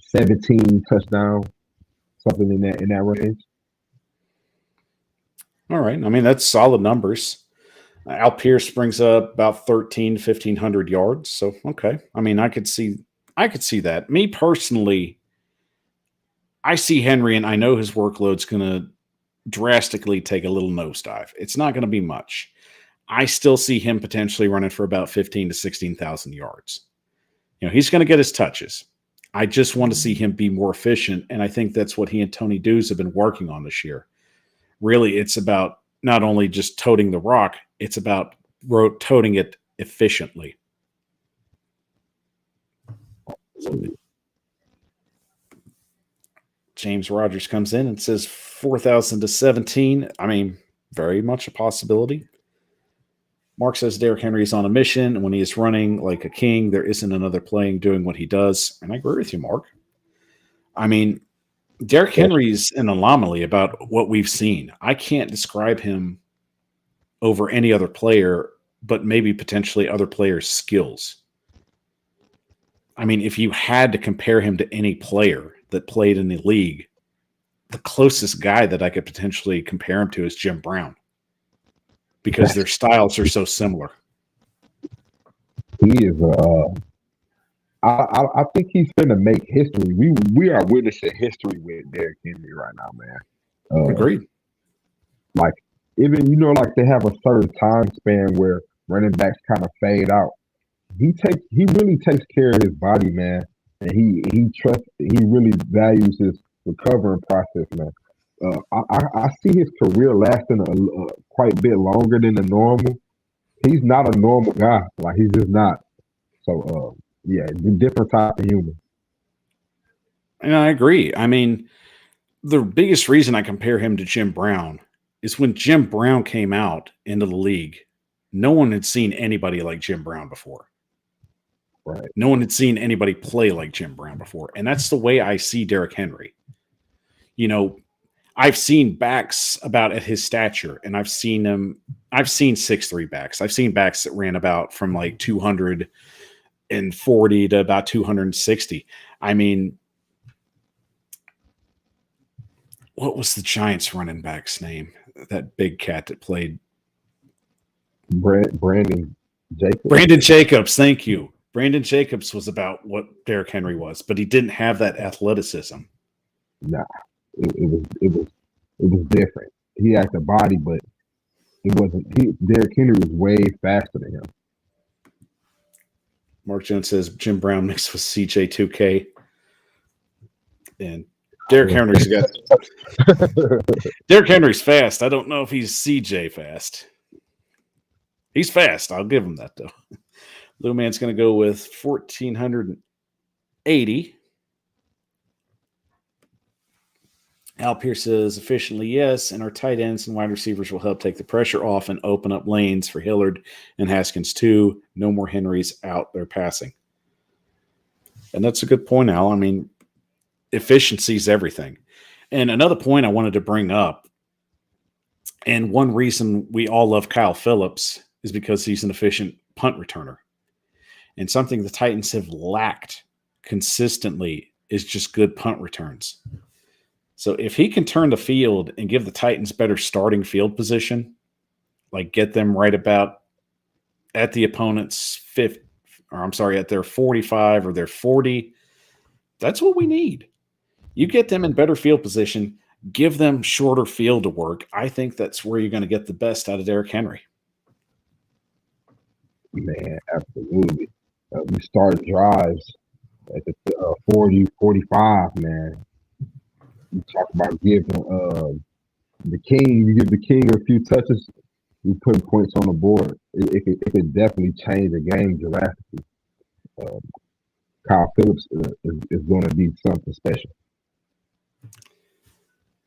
17 touchdowns, something in that range. All right. I mean, that's solid numbers. Al Pierce brings up about 1,500 yards. So, okay. I mean, I could see that. Me personally, I see Henry, and I know his workload's going to drastically take a little nosedive. It's not going to be much. I still see him potentially running for about 15 to 16,000 yards. He's going to get his touches. I just want to see him be more efficient, and I think that's what he and Tony Dews have been working on this year. Really, it's about not only just toting the rock, it's about toting it efficiently. James Rogers comes in and says 4,000 to 17. I mean, very much a possibility. Mark says Derrick Henry is on a mission, and when he is running like a king, there isn't another playing doing what he does. And I agree with you, Mark. I mean, Derrick Henry's an anomaly about what we've seen. I can't describe him over any other player, but maybe potentially other players' skills. I mean, if you had to compare him to any player that played in the league, the closest guy that I could potentially compare him to is Jim Brown, because their styles are so similar. He is I think he's going to make history. We are witnessing history with Derrick Henry right now, man. Agreed. Like, even, like they have a certain time span where running backs kind of fade out. He really takes care of his body, man, and he really values his recovering process, man. I see his career lasting quite a bit longer than the normal. He's not a normal guy. Like, he's just not. So, yeah, different type of human. And I agree. I mean, the biggest reason I compare him to Jim Brown is when Jim Brown came out into the league, no one had seen anybody like Jim Brown before. Right. No one had seen anybody play like Jim Brown before. And that's the way I see Derrick Henry. I've seen backs about at his stature, and I've seen 6'3" backs. I've seen backs that ran about from like 240 to about 260. I mean, what was the Giants running back's name? That big cat that played. Brandon Jacobs. Brandon Jacobs, thank you. Brandon Jacobs was about what Derrick Henry was, but he didn't have that athleticism. Nah, it was different. He had the body, but it wasn't. Derrick Henry was way faster than him. Mark Jones says Jim Brown mixed with CJ2K, and Derrick Henry's got. Derrick Henry's fast. I don't know if he's CJ fast. He's fast. I'll give him that though. Little Man's going to go with 1,480. Al Pierce says efficiently, yes, and our tight ends and wide receivers will help take the pressure off and open up lanes for Hillard and Haskins too. No more Henrys out there passing. And that's a good point, Al. I mean, efficiency is everything. And another point I wanted to bring up, and one reason we all love Kyle Phillips is because he's an efficient punt returner. And something the Titans have lacked consistently is just good punt returns. So if he can turn the field and give the Titans better starting field position, like get them right about at the opponent's at their 45 or their 40, that's what we need. You get them in better field position, give them shorter field to work. I think that's where you're going to get the best out of Derrick Henry. Man, absolutely. We start drives at the 40, 45, man. You talk about giving the king, you give the king a few touches, you put points on the board. It could definitely change the game drastically. Kyle Phillips is going to be something special.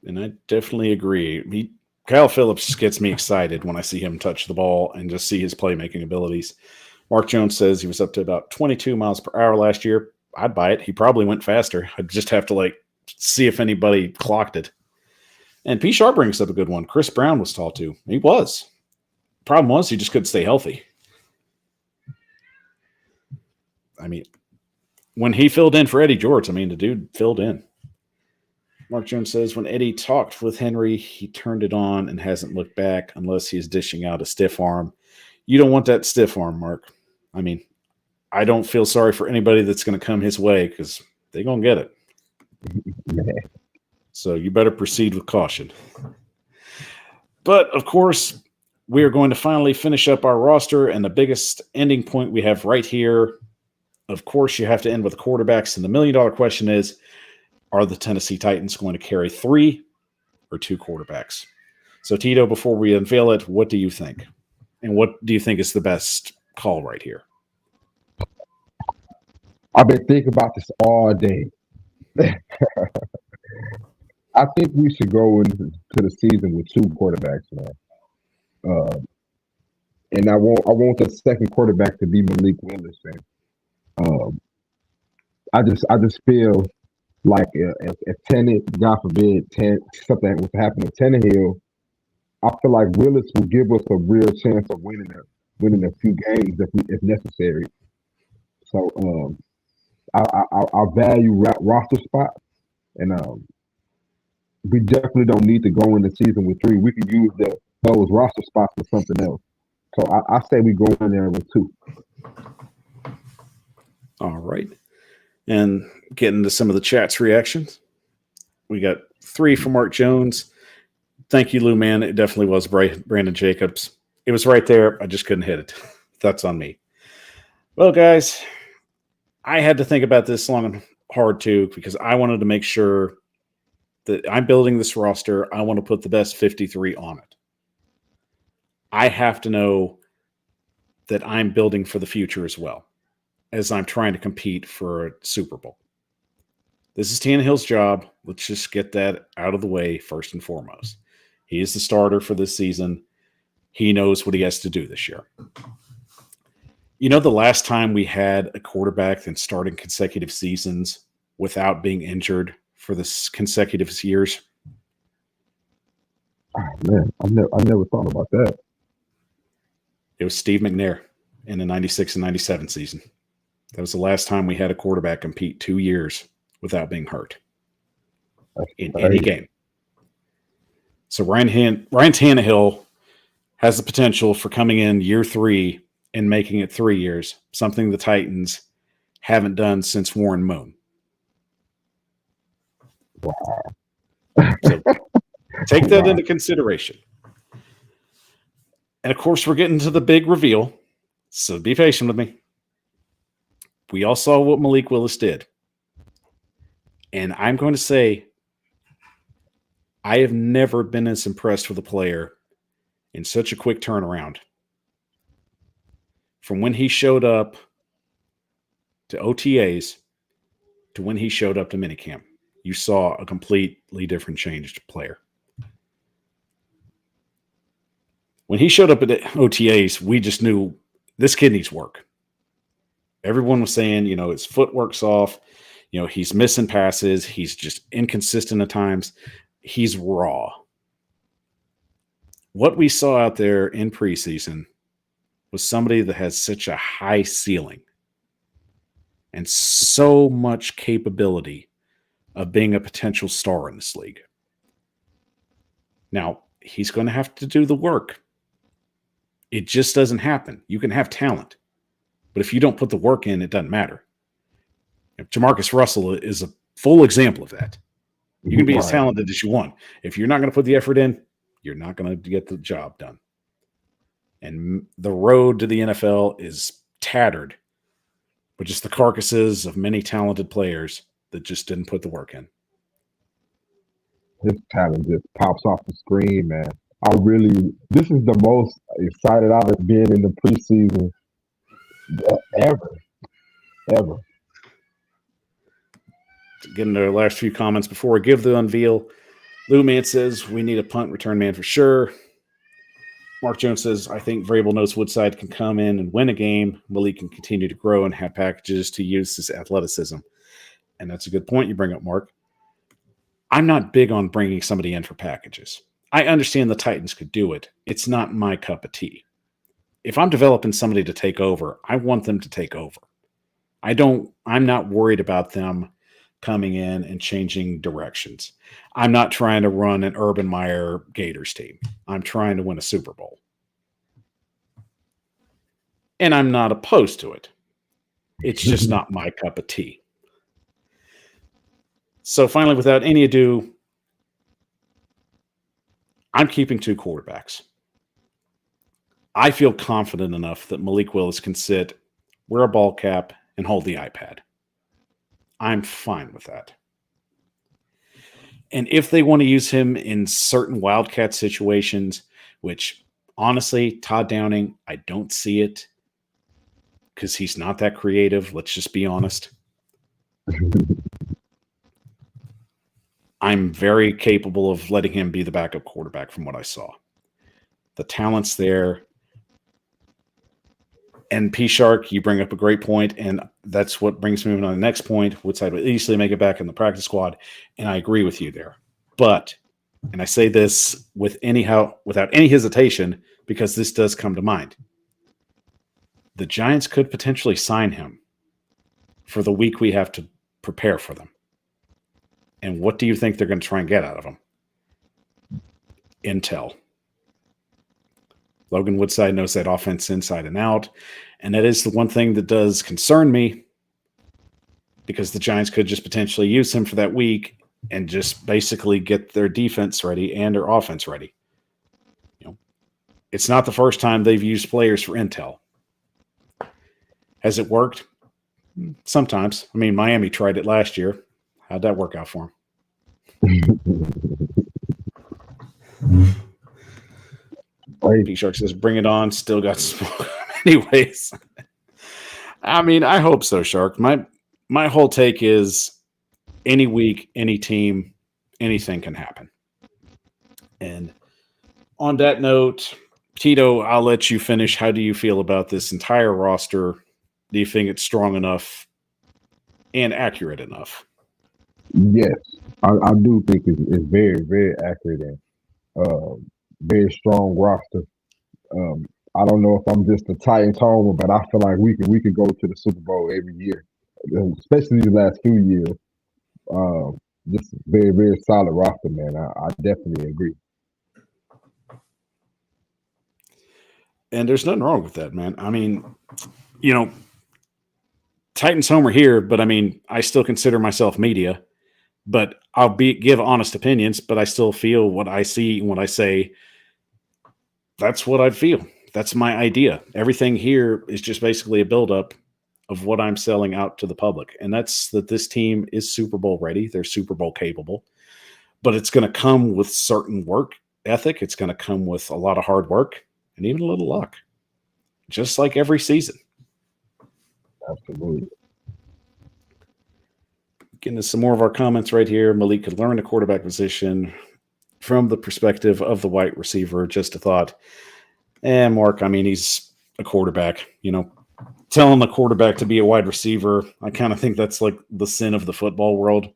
And I definitely agree. Kyle Phillips gets me excited when I see him touch the ball and just see his playmaking abilities. Mark Jones says he was up to about 22 miles per hour last year. I'd buy it. He probably went faster. I'd just have to see if anybody clocked it. And P. Sharp brings up a good one. Chris Brown was tall too. He was. Problem was he just couldn't stay healthy. I mean, when he filled in for Eddie George, I mean, the dude filled in. Mark Jones says, when Eddie talked with Henry, he turned it on and hasn't looked back unless he's dishing out a stiff arm. You don't want that stiff arm, Mark. I mean, I don't feel sorry for anybody that's going to come his way because they're going to get it. So you better proceed with caution. But, of course, we are going to finally finish up our roster, and the biggest ending point we have right here, of course, you have to end with quarterbacks, and the million-dollar question is, are the Tennessee Titans going to carry 3 or 2 quarterbacks? So, Tito, before we unveil it, what do you think? And what do you think is the best call right here? I've been thinking about this all day. I think we should go into the season with 2 quarterbacks, man. And I want the second quarterback to be Malik Willis. I just feel like if God forbid, something was to happen to Tannehill, I feel like Willis will give us a real chance of winning a few games if necessary. So I value roster spot, and we definitely don't need to go in the season with 3. We can use those roster spots for something else. So I say we go in there with 2. All right. And getting to some of the chat's reactions. We got 3 from Mark Jones. Thank you, Lou, man. It definitely was Brandon Jacobs. It was right there. I just couldn't hit it. That's on me. Well, guys, I had to think about this long and hard, too, because I wanted to make sure that I'm building this roster. I want to put the best 53 on it. I have to know that I'm building for the future as well, as I'm trying to compete for a Super Bowl. This is Tannehill's job. Let's just get that out of the way first and foremost. He is the starter for this season. He knows what he has to do this year. You know, the last time we had a quarterback that started consecutive seasons without being injured for this consecutive years? Oh, man, I never thought about that. It was Steve McNair in the 96 and 97 season. That was the last time we had a quarterback compete 2 years without being hurt in any game. So Ryan Tannehill has the potential for coming in year 3 and making it 3 years, something the Titans haven't done since Warren Moon. Wow. So take that into consideration. And of course, we're getting to the big reveal. So be patient with me. We all saw what Malik Willis did. And I'm going to say, I have never been as impressed with a player in such a quick turnaround. From when he showed up to OTAs to when he showed up to minicamp, you saw a completely different changed player. When he showed up at the OTAs, we just knew this kid needs work. Everyone was saying, you know, his footwork's off. You know, he's missing passes. He's just inconsistent at times. He's raw. What we saw out there in preseason was somebody that has such a high ceiling and so much capability of being a potential star in this league. Now, he's going to have to do the work. It just doesn't happen. You can have talent, but if you don't put the work in, it doesn't matter. Jamarcus Russell is a full example of that. You can be as talented as you want. If you're not going to put the effort in, you're not going to get the job done. And the road to the NFL is tattered with just the carcasses of many talented players that just didn't put the work in. His talent just pops off the screen, man. This is the most excited I've been in the preseason ever. Getting to our last few comments before I give the unveil. Lou Man says, we need a punt return man for sure. Mark Jones says, I think Vrabel knows Woodside can come in and win a game. Malik can continue to grow and have packages to use his athleticism. And that's a good point you bring up, Mark. I'm not big on bringing somebody in for packages. I understand the Titans could do it. It's not my cup of tea. If I'm developing somebody to take over, I want them to take over. I'm not worried about them coming in and changing directions. I'm not trying to run an Urban Meyer Gators team. I'm trying to win a Super Bowl. And I'm not opposed to it. It's just not my cup of tea. So finally, without any ado, I'm keeping 2 quarterbacks. I feel confident enough that Malik Willis can sit, wear a ball cap, and hold the iPad. I'm fine with that. And if they want to use him in certain Wildcat situations, which honestly, Todd Downing, I don't see it because he's not that creative. Let's just be honest. I'm very capable of letting him be the backup quarterback from what I saw. The talent's there. And P. Shark, you bring up a great point, and that's what brings me on the next point. Woodside would easily make it back in the practice squad, and I agree with you there. But, and I say this without any hesitation, because this does come to mind. The Giants could potentially sign him for the week we have to prepare for them. And what do you think they're going to try and get out of him? Intel. Logan Woodside knows that offense inside and out. And that is the one thing that does concern me, because the Giants could just potentially use him for that week and just basically get their defense ready and their offense ready. It's not the first time they've used players for intel. Has it worked? Sometimes. I mean, Miami tried it last year. How'd that work out for him? P. Shark says, bring it on. Still got smoke. Anyways, I mean, I hope so, Shark. My whole take is any week, any team, anything can happen. And on that note, Tito, I'll let you finish. How do you feel about this entire roster? Do you think it's strong enough and accurate enough? Yes, I do think it's very, very accurate and very strong roster. I don't know if I'm just a Titans homer, but I feel like we could go to the Super Bowl every year, especially these last few years. Just very, very solid roster, man. I definitely agree. And there's nothing wrong with that, man. I mean, Titans homer here, but I mean, I still consider myself media. But I'll give honest opinions, but I still feel what I see when I say that's what I feel. That's my idea. Everything here is just basically a buildup of what I'm selling out to the public. And that's that this team is Super Bowl ready. They're Super Bowl capable. But it's going to come with certain work ethic. It's going to come with a lot of hard work and even a little luck. Just like every season. Absolutely. Getting to some more of our comments right here. Malik could learn the quarterback position from the perspective of the wide receiver. Just a thought. And Mark, I mean, he's a quarterback. Telling the quarterback to be a wide receiver, I kind of think that's like the sin of the football world.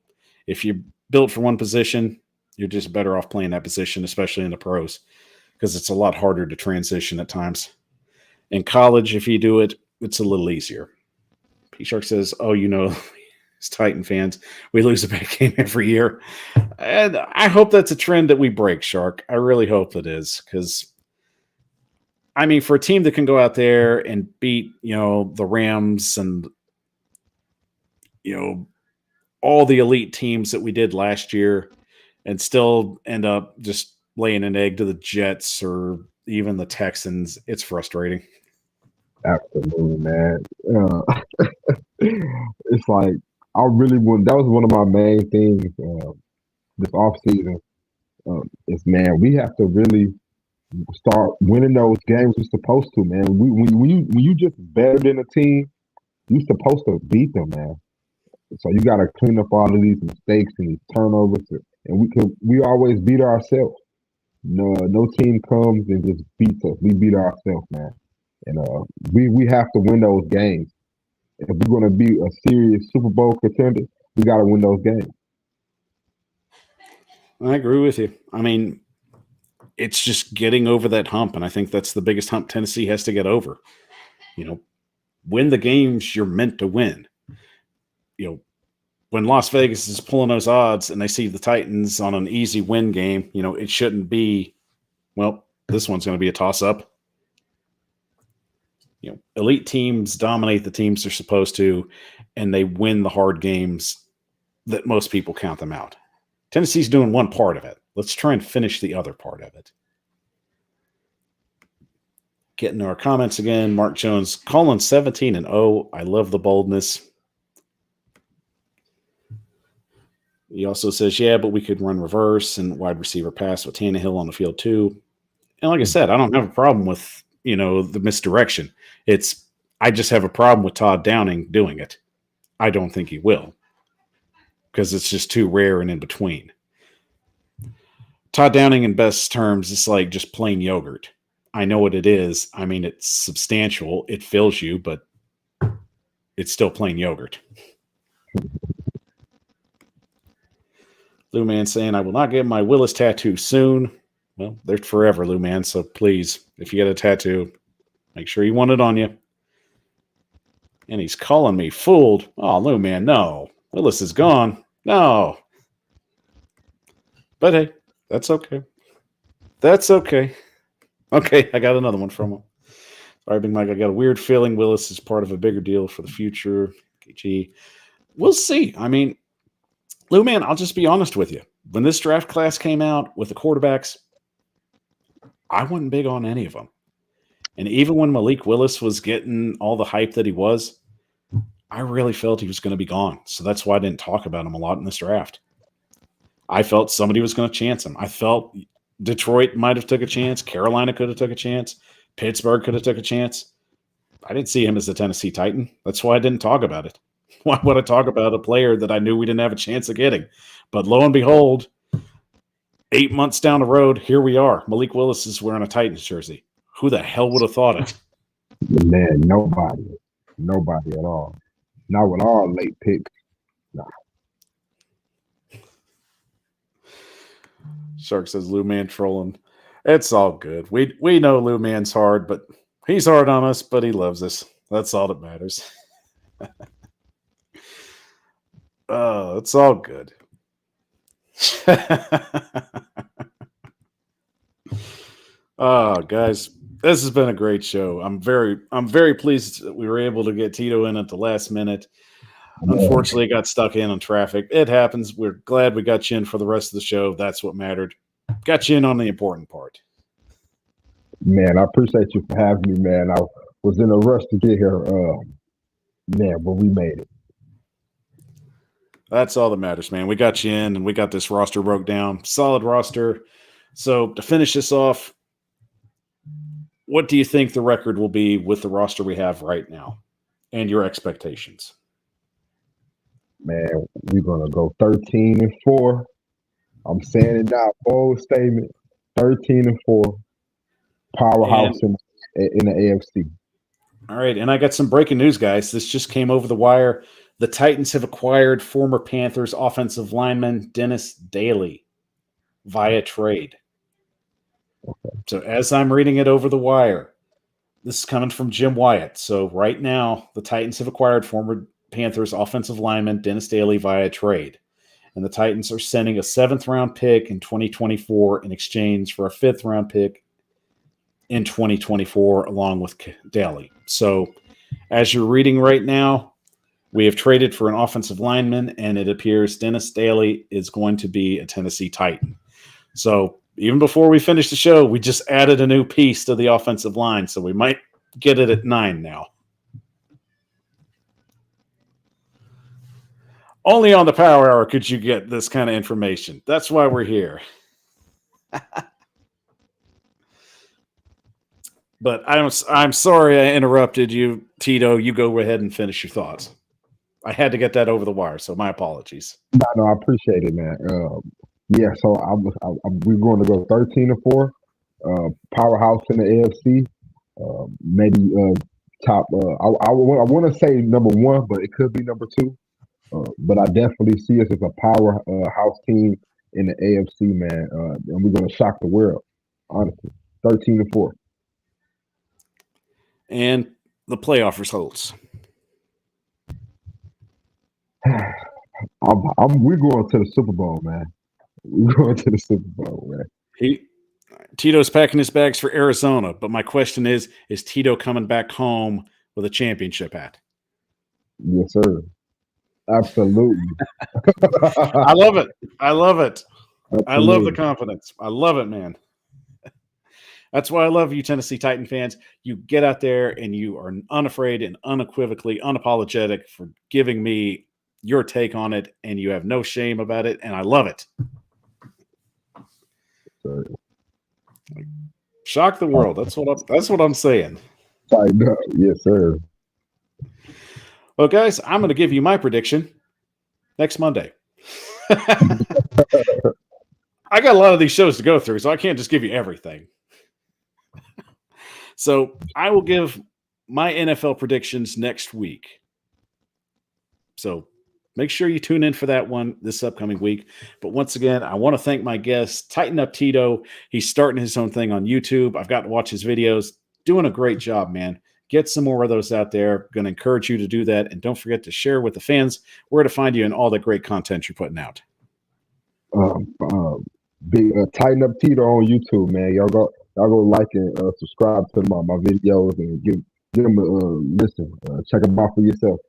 If you're built for one position, you're just better off playing that position, especially in the pros, because it's a lot harder to transition at times. In college, if you do it, it's a little easier. P-Shark says, as Titan fans, we lose a big game every year. And I hope that's a trend that we break, Shark. I really hope it is, because, I mean, for a team that can go out there and beat, the Rams and, all the elite teams that we did last year and still end up just laying an egg to the Jets or even the Texans, it's frustrating. Absolutely, man. It's like, I really would. That was one of my main things this offseason. Is, man, we have to really start winning those games we're supposed to, man. When you just better than a team, you're supposed to beat them, man. So you got to clean up all of these mistakes and these turnovers, and we always beat ourselves. No team comes and just beats us. We beat ourselves, man. And we have to win those games. If we're going to be a serious Super Bowl contender, we got to win those games. I agree with you. I mean, it's just getting over that hump, and I think that's the biggest hump Tennessee has to get over. Win the games you're meant to win. When Las Vegas is pulling those odds and they see the Titans on an easy win game, it shouldn't be, well, this one's going to be a toss-up. Elite teams dominate the teams they're supposed to, and they win the hard games that most people count them out. Tennessee's doing one part of it. Let's try and finish the other part of it. Getting to our comments again. Mark Jones, calling 17-0. I love the boldness. He also says, yeah, but we could run reverse and wide receiver pass with Tannehill on the field too. And like I said, I don't have a problem with, the misdirection. I just have a problem with Todd Downing doing it. I don't think he will, because it's just too rare and in between. Todd Downing, in best terms, is like just plain yogurt. I know what it is. I mean, it's substantial. It fills you, but it's still plain yogurt. Lou Man saying, I will not get my Willis tattoo soon. Well, they're forever, Lou Man. So please, if you get a tattoo, make sure you want it on you. And he's calling me fooled. Oh, Lou Man, no. Willis is gone. No. But hey, that's okay. That's okay. Okay, I got another one from him. All right, Big Mike, I got a weird feeling Willis is part of a bigger deal for the future. KG. We'll see. I mean, Lou Man, I'll just be honest with you. When this draft class came out with the quarterbacks, I wasn't big on any of them. And even when Malik Willis was getting all the hype that he was, I really felt he was going to be gone. So that's why I didn't talk about him a lot in this draft. I felt somebody was going to chance him. I felt Detroit might have took a chance. Carolina could have took a chance. Pittsburgh could have took a chance. I didn't see him as a Tennessee Titan. That's why I didn't talk about it. Why would I talk about a player that I knew we didn't have a chance of getting? But lo and behold, 8 months down the road, here we are. Malik Willis is wearing a Titans jersey. Who the hell would have thought it? Man, nobody. Nobody at all. Not with all late picks. Nah. Shark says Lou Man trolling. It's all good. We know Lou Man's hard, but he's hard on us, but he loves us. That's all that matters. Oh, it's all good. Oh, guys, this has been a great show. I'm very pleased that we were able to get Tito in at the last minute. Unfortunately, got stuck in on traffic. It happens. We're glad we got you in for the rest of the show. That's what mattered. Got you in on the important part. Man, I appreciate you for having me, man. I was in a rush to get here, man, but we made it. That's all that matters, man. We got you in, and we got this roster broke down. Solid roster. So to finish this off, what do you think the record will be with the roster we have right now and your expectations? Man, we're going to go 13-4. I'm saying it now, bold statement, 13-4. Powerhouse in the AFC. All right, and I got some breaking news, guys. This just came over the wire. The Titans have acquired former Panthers offensive lineman Dennis Daly via trade. Okay. So as I'm reading it over the wire, this is coming from Jim Wyatt. So right now, the Titans have acquired former Panthers offensive lineman Dennis Daly via trade. And the Titans are sending a 7th-round pick in 2024 in exchange for a 5th-round pick in 2024 along with Daly. So as you're reading right now, we have traded for an offensive lineman, and it appears Dennis Daly is going to be a Tennessee Titan. So even before we finish the show, we just added a new piece to the offensive line, so we might get it at 9 now. Only on the Power Hour could you get this kind of information. That's why we're here. But I'm sorry I interrupted you, Tito. You go ahead and finish your thoughts. I had to get that over the wire, so my apologies. No, I appreciate it, man. Yeah, so we're going to go 13-4. Powerhouse in the AFC. Maybe top. I want to say number 1, but it could be number 2. But I definitely see us as a powerhouse team in the AFC, man, and we're gonna shock the world. Honestly, 13-4. And the playoff results. We're going to the Super Bowl, man. We're going to the Super Bowl, man. Tito's packing his bags for Arizona, but my question is Tito coming back home with a championship hat? Yes, sir. Absolutely. I love it. I love it. Absolutely. I love the confidence. I love it, man. That's why I love you, Tennessee Titan fans. You get out there and you are unafraid and unequivocally unapologetic for giving me your take on it, and you have no shame about it, and I love it. Sorry. Shock the world. That's what I'm saying. I know. Yes, sir. Well, guys, I'm going to give you my prediction next Monday. I got a lot of these shows to go through, so I can't just give you everything. So I will give my NFL predictions next week. So make sure you tune in for that one this upcoming week. But once again, I want to thank my guest, Tighten Up Tito. He's starting his own thing on YouTube. I've got to watch his videos. Doing a great job, man. Get some more of those out there. Going to encourage you to do that. And don't forget to share with the fans where to find you and all the great content you're putting out. Big Tighten Up Tito on YouTube, man. Y'all go like and subscribe to my videos and give them a listen. Check them out for yourself.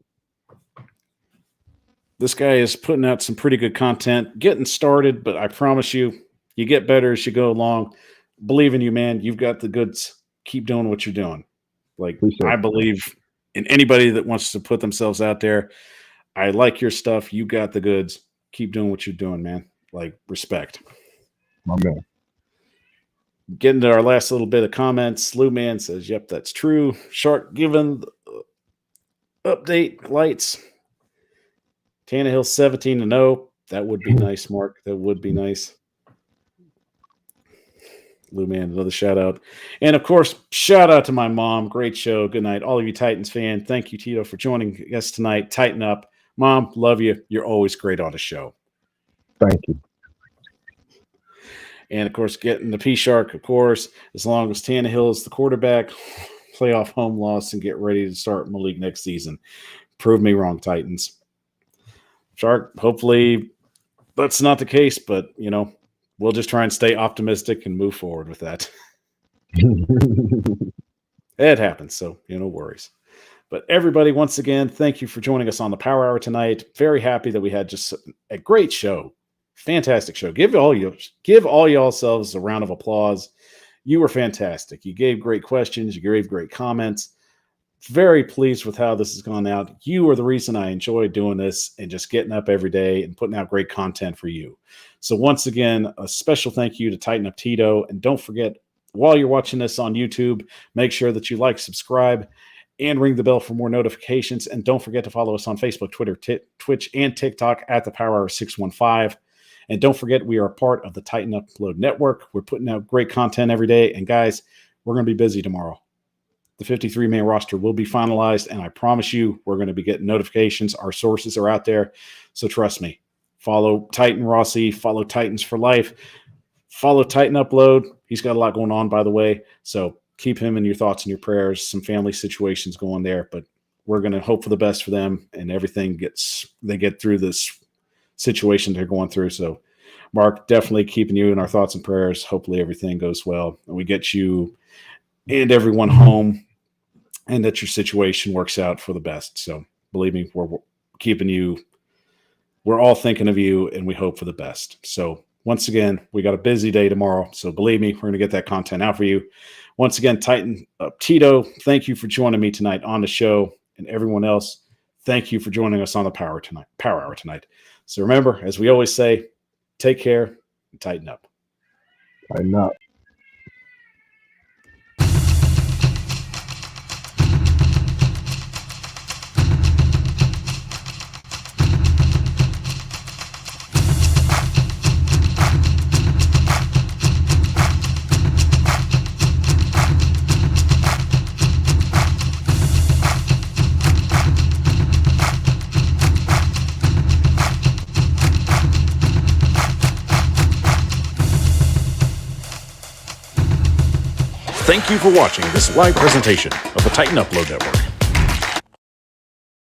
This guy is putting out some pretty good content, getting started, but I promise you, you get better as you go along. Believe in you, man. You've got the goods. Keep doing what you're doing. I believe in anybody that wants to put themselves out there. I like your stuff. You got the goods. Keep doing what you're doing, man. Respect. My man. Getting to our last little bit of comments. Lou Man says, yep, that's true. Shark given update lights. Tannehill 17-0. That would be nice, Mark. That would be nice. Lou Man, another shout out. And of course, shout out to my mom. Great show. Good night. All of you Titans fan. Thank you, Tito, for joining us tonight. Tighten up. Mom, love you. You're always great on the show. Thank you. And of course, getting the P-Shark, of course, as long as Tannehill is the quarterback, playoff home loss and get ready to start Malik next season. Prove me wrong, Titans. Shark, hopefully that's not the case, but, we'll just try and stay optimistic and move forward with that. It happens, so, no worries. But everybody, once again, thank you for joining us on the Power Hour tonight. Very happy that we had just a great show. Fantastic show. Give all yourselves a round of applause. You were fantastic. You gave great questions. You gave great comments. Very pleased with how this has gone out. You are the reason I enjoy doing this and just getting up every day and putting out great content for you. So once again, a special thank you to Tighten Up Tito. And don't forget, while you're watching this on YouTube, make sure that you like, subscribe, and ring the bell for more notifications. And don't forget to follow us on Facebook, Twitter, Twitch, and TikTok at the Power Hour 615. And don't forget, we are a part of the Tighten Upload Network. We're putting out great content every day. And guys, we're going to be busy tomorrow. The 53-man roster will be finalized, and I promise you we're going to be getting notifications. Our sources are out there, so trust me. Follow Titan Rossi. Follow Titans for Life. Follow Titan Upload. He's got a lot going on, by the way, so keep him in your thoughts and your prayers. Some family situations going there, but we're going to hope for the best for them, and they get through this situation they're going through. So, Mark, definitely keeping you in our thoughts and prayers. Hopefully everything goes well, and we get you and everyone home, and that your situation works out for the best. So believe me, we're keeping you. We're all thinking of you, and we hope for the best. So once again, we got a busy day tomorrow. So believe me, we're going to get that content out for you. Once again, Tighten Up Tito, thank you for joining me tonight on the show, and everyone else, thank you for joining us on the Power Hour tonight. So remember, as we always say, take care and tighten up. Tighten up. Thank you for watching this live presentation of the Titan Upload Network.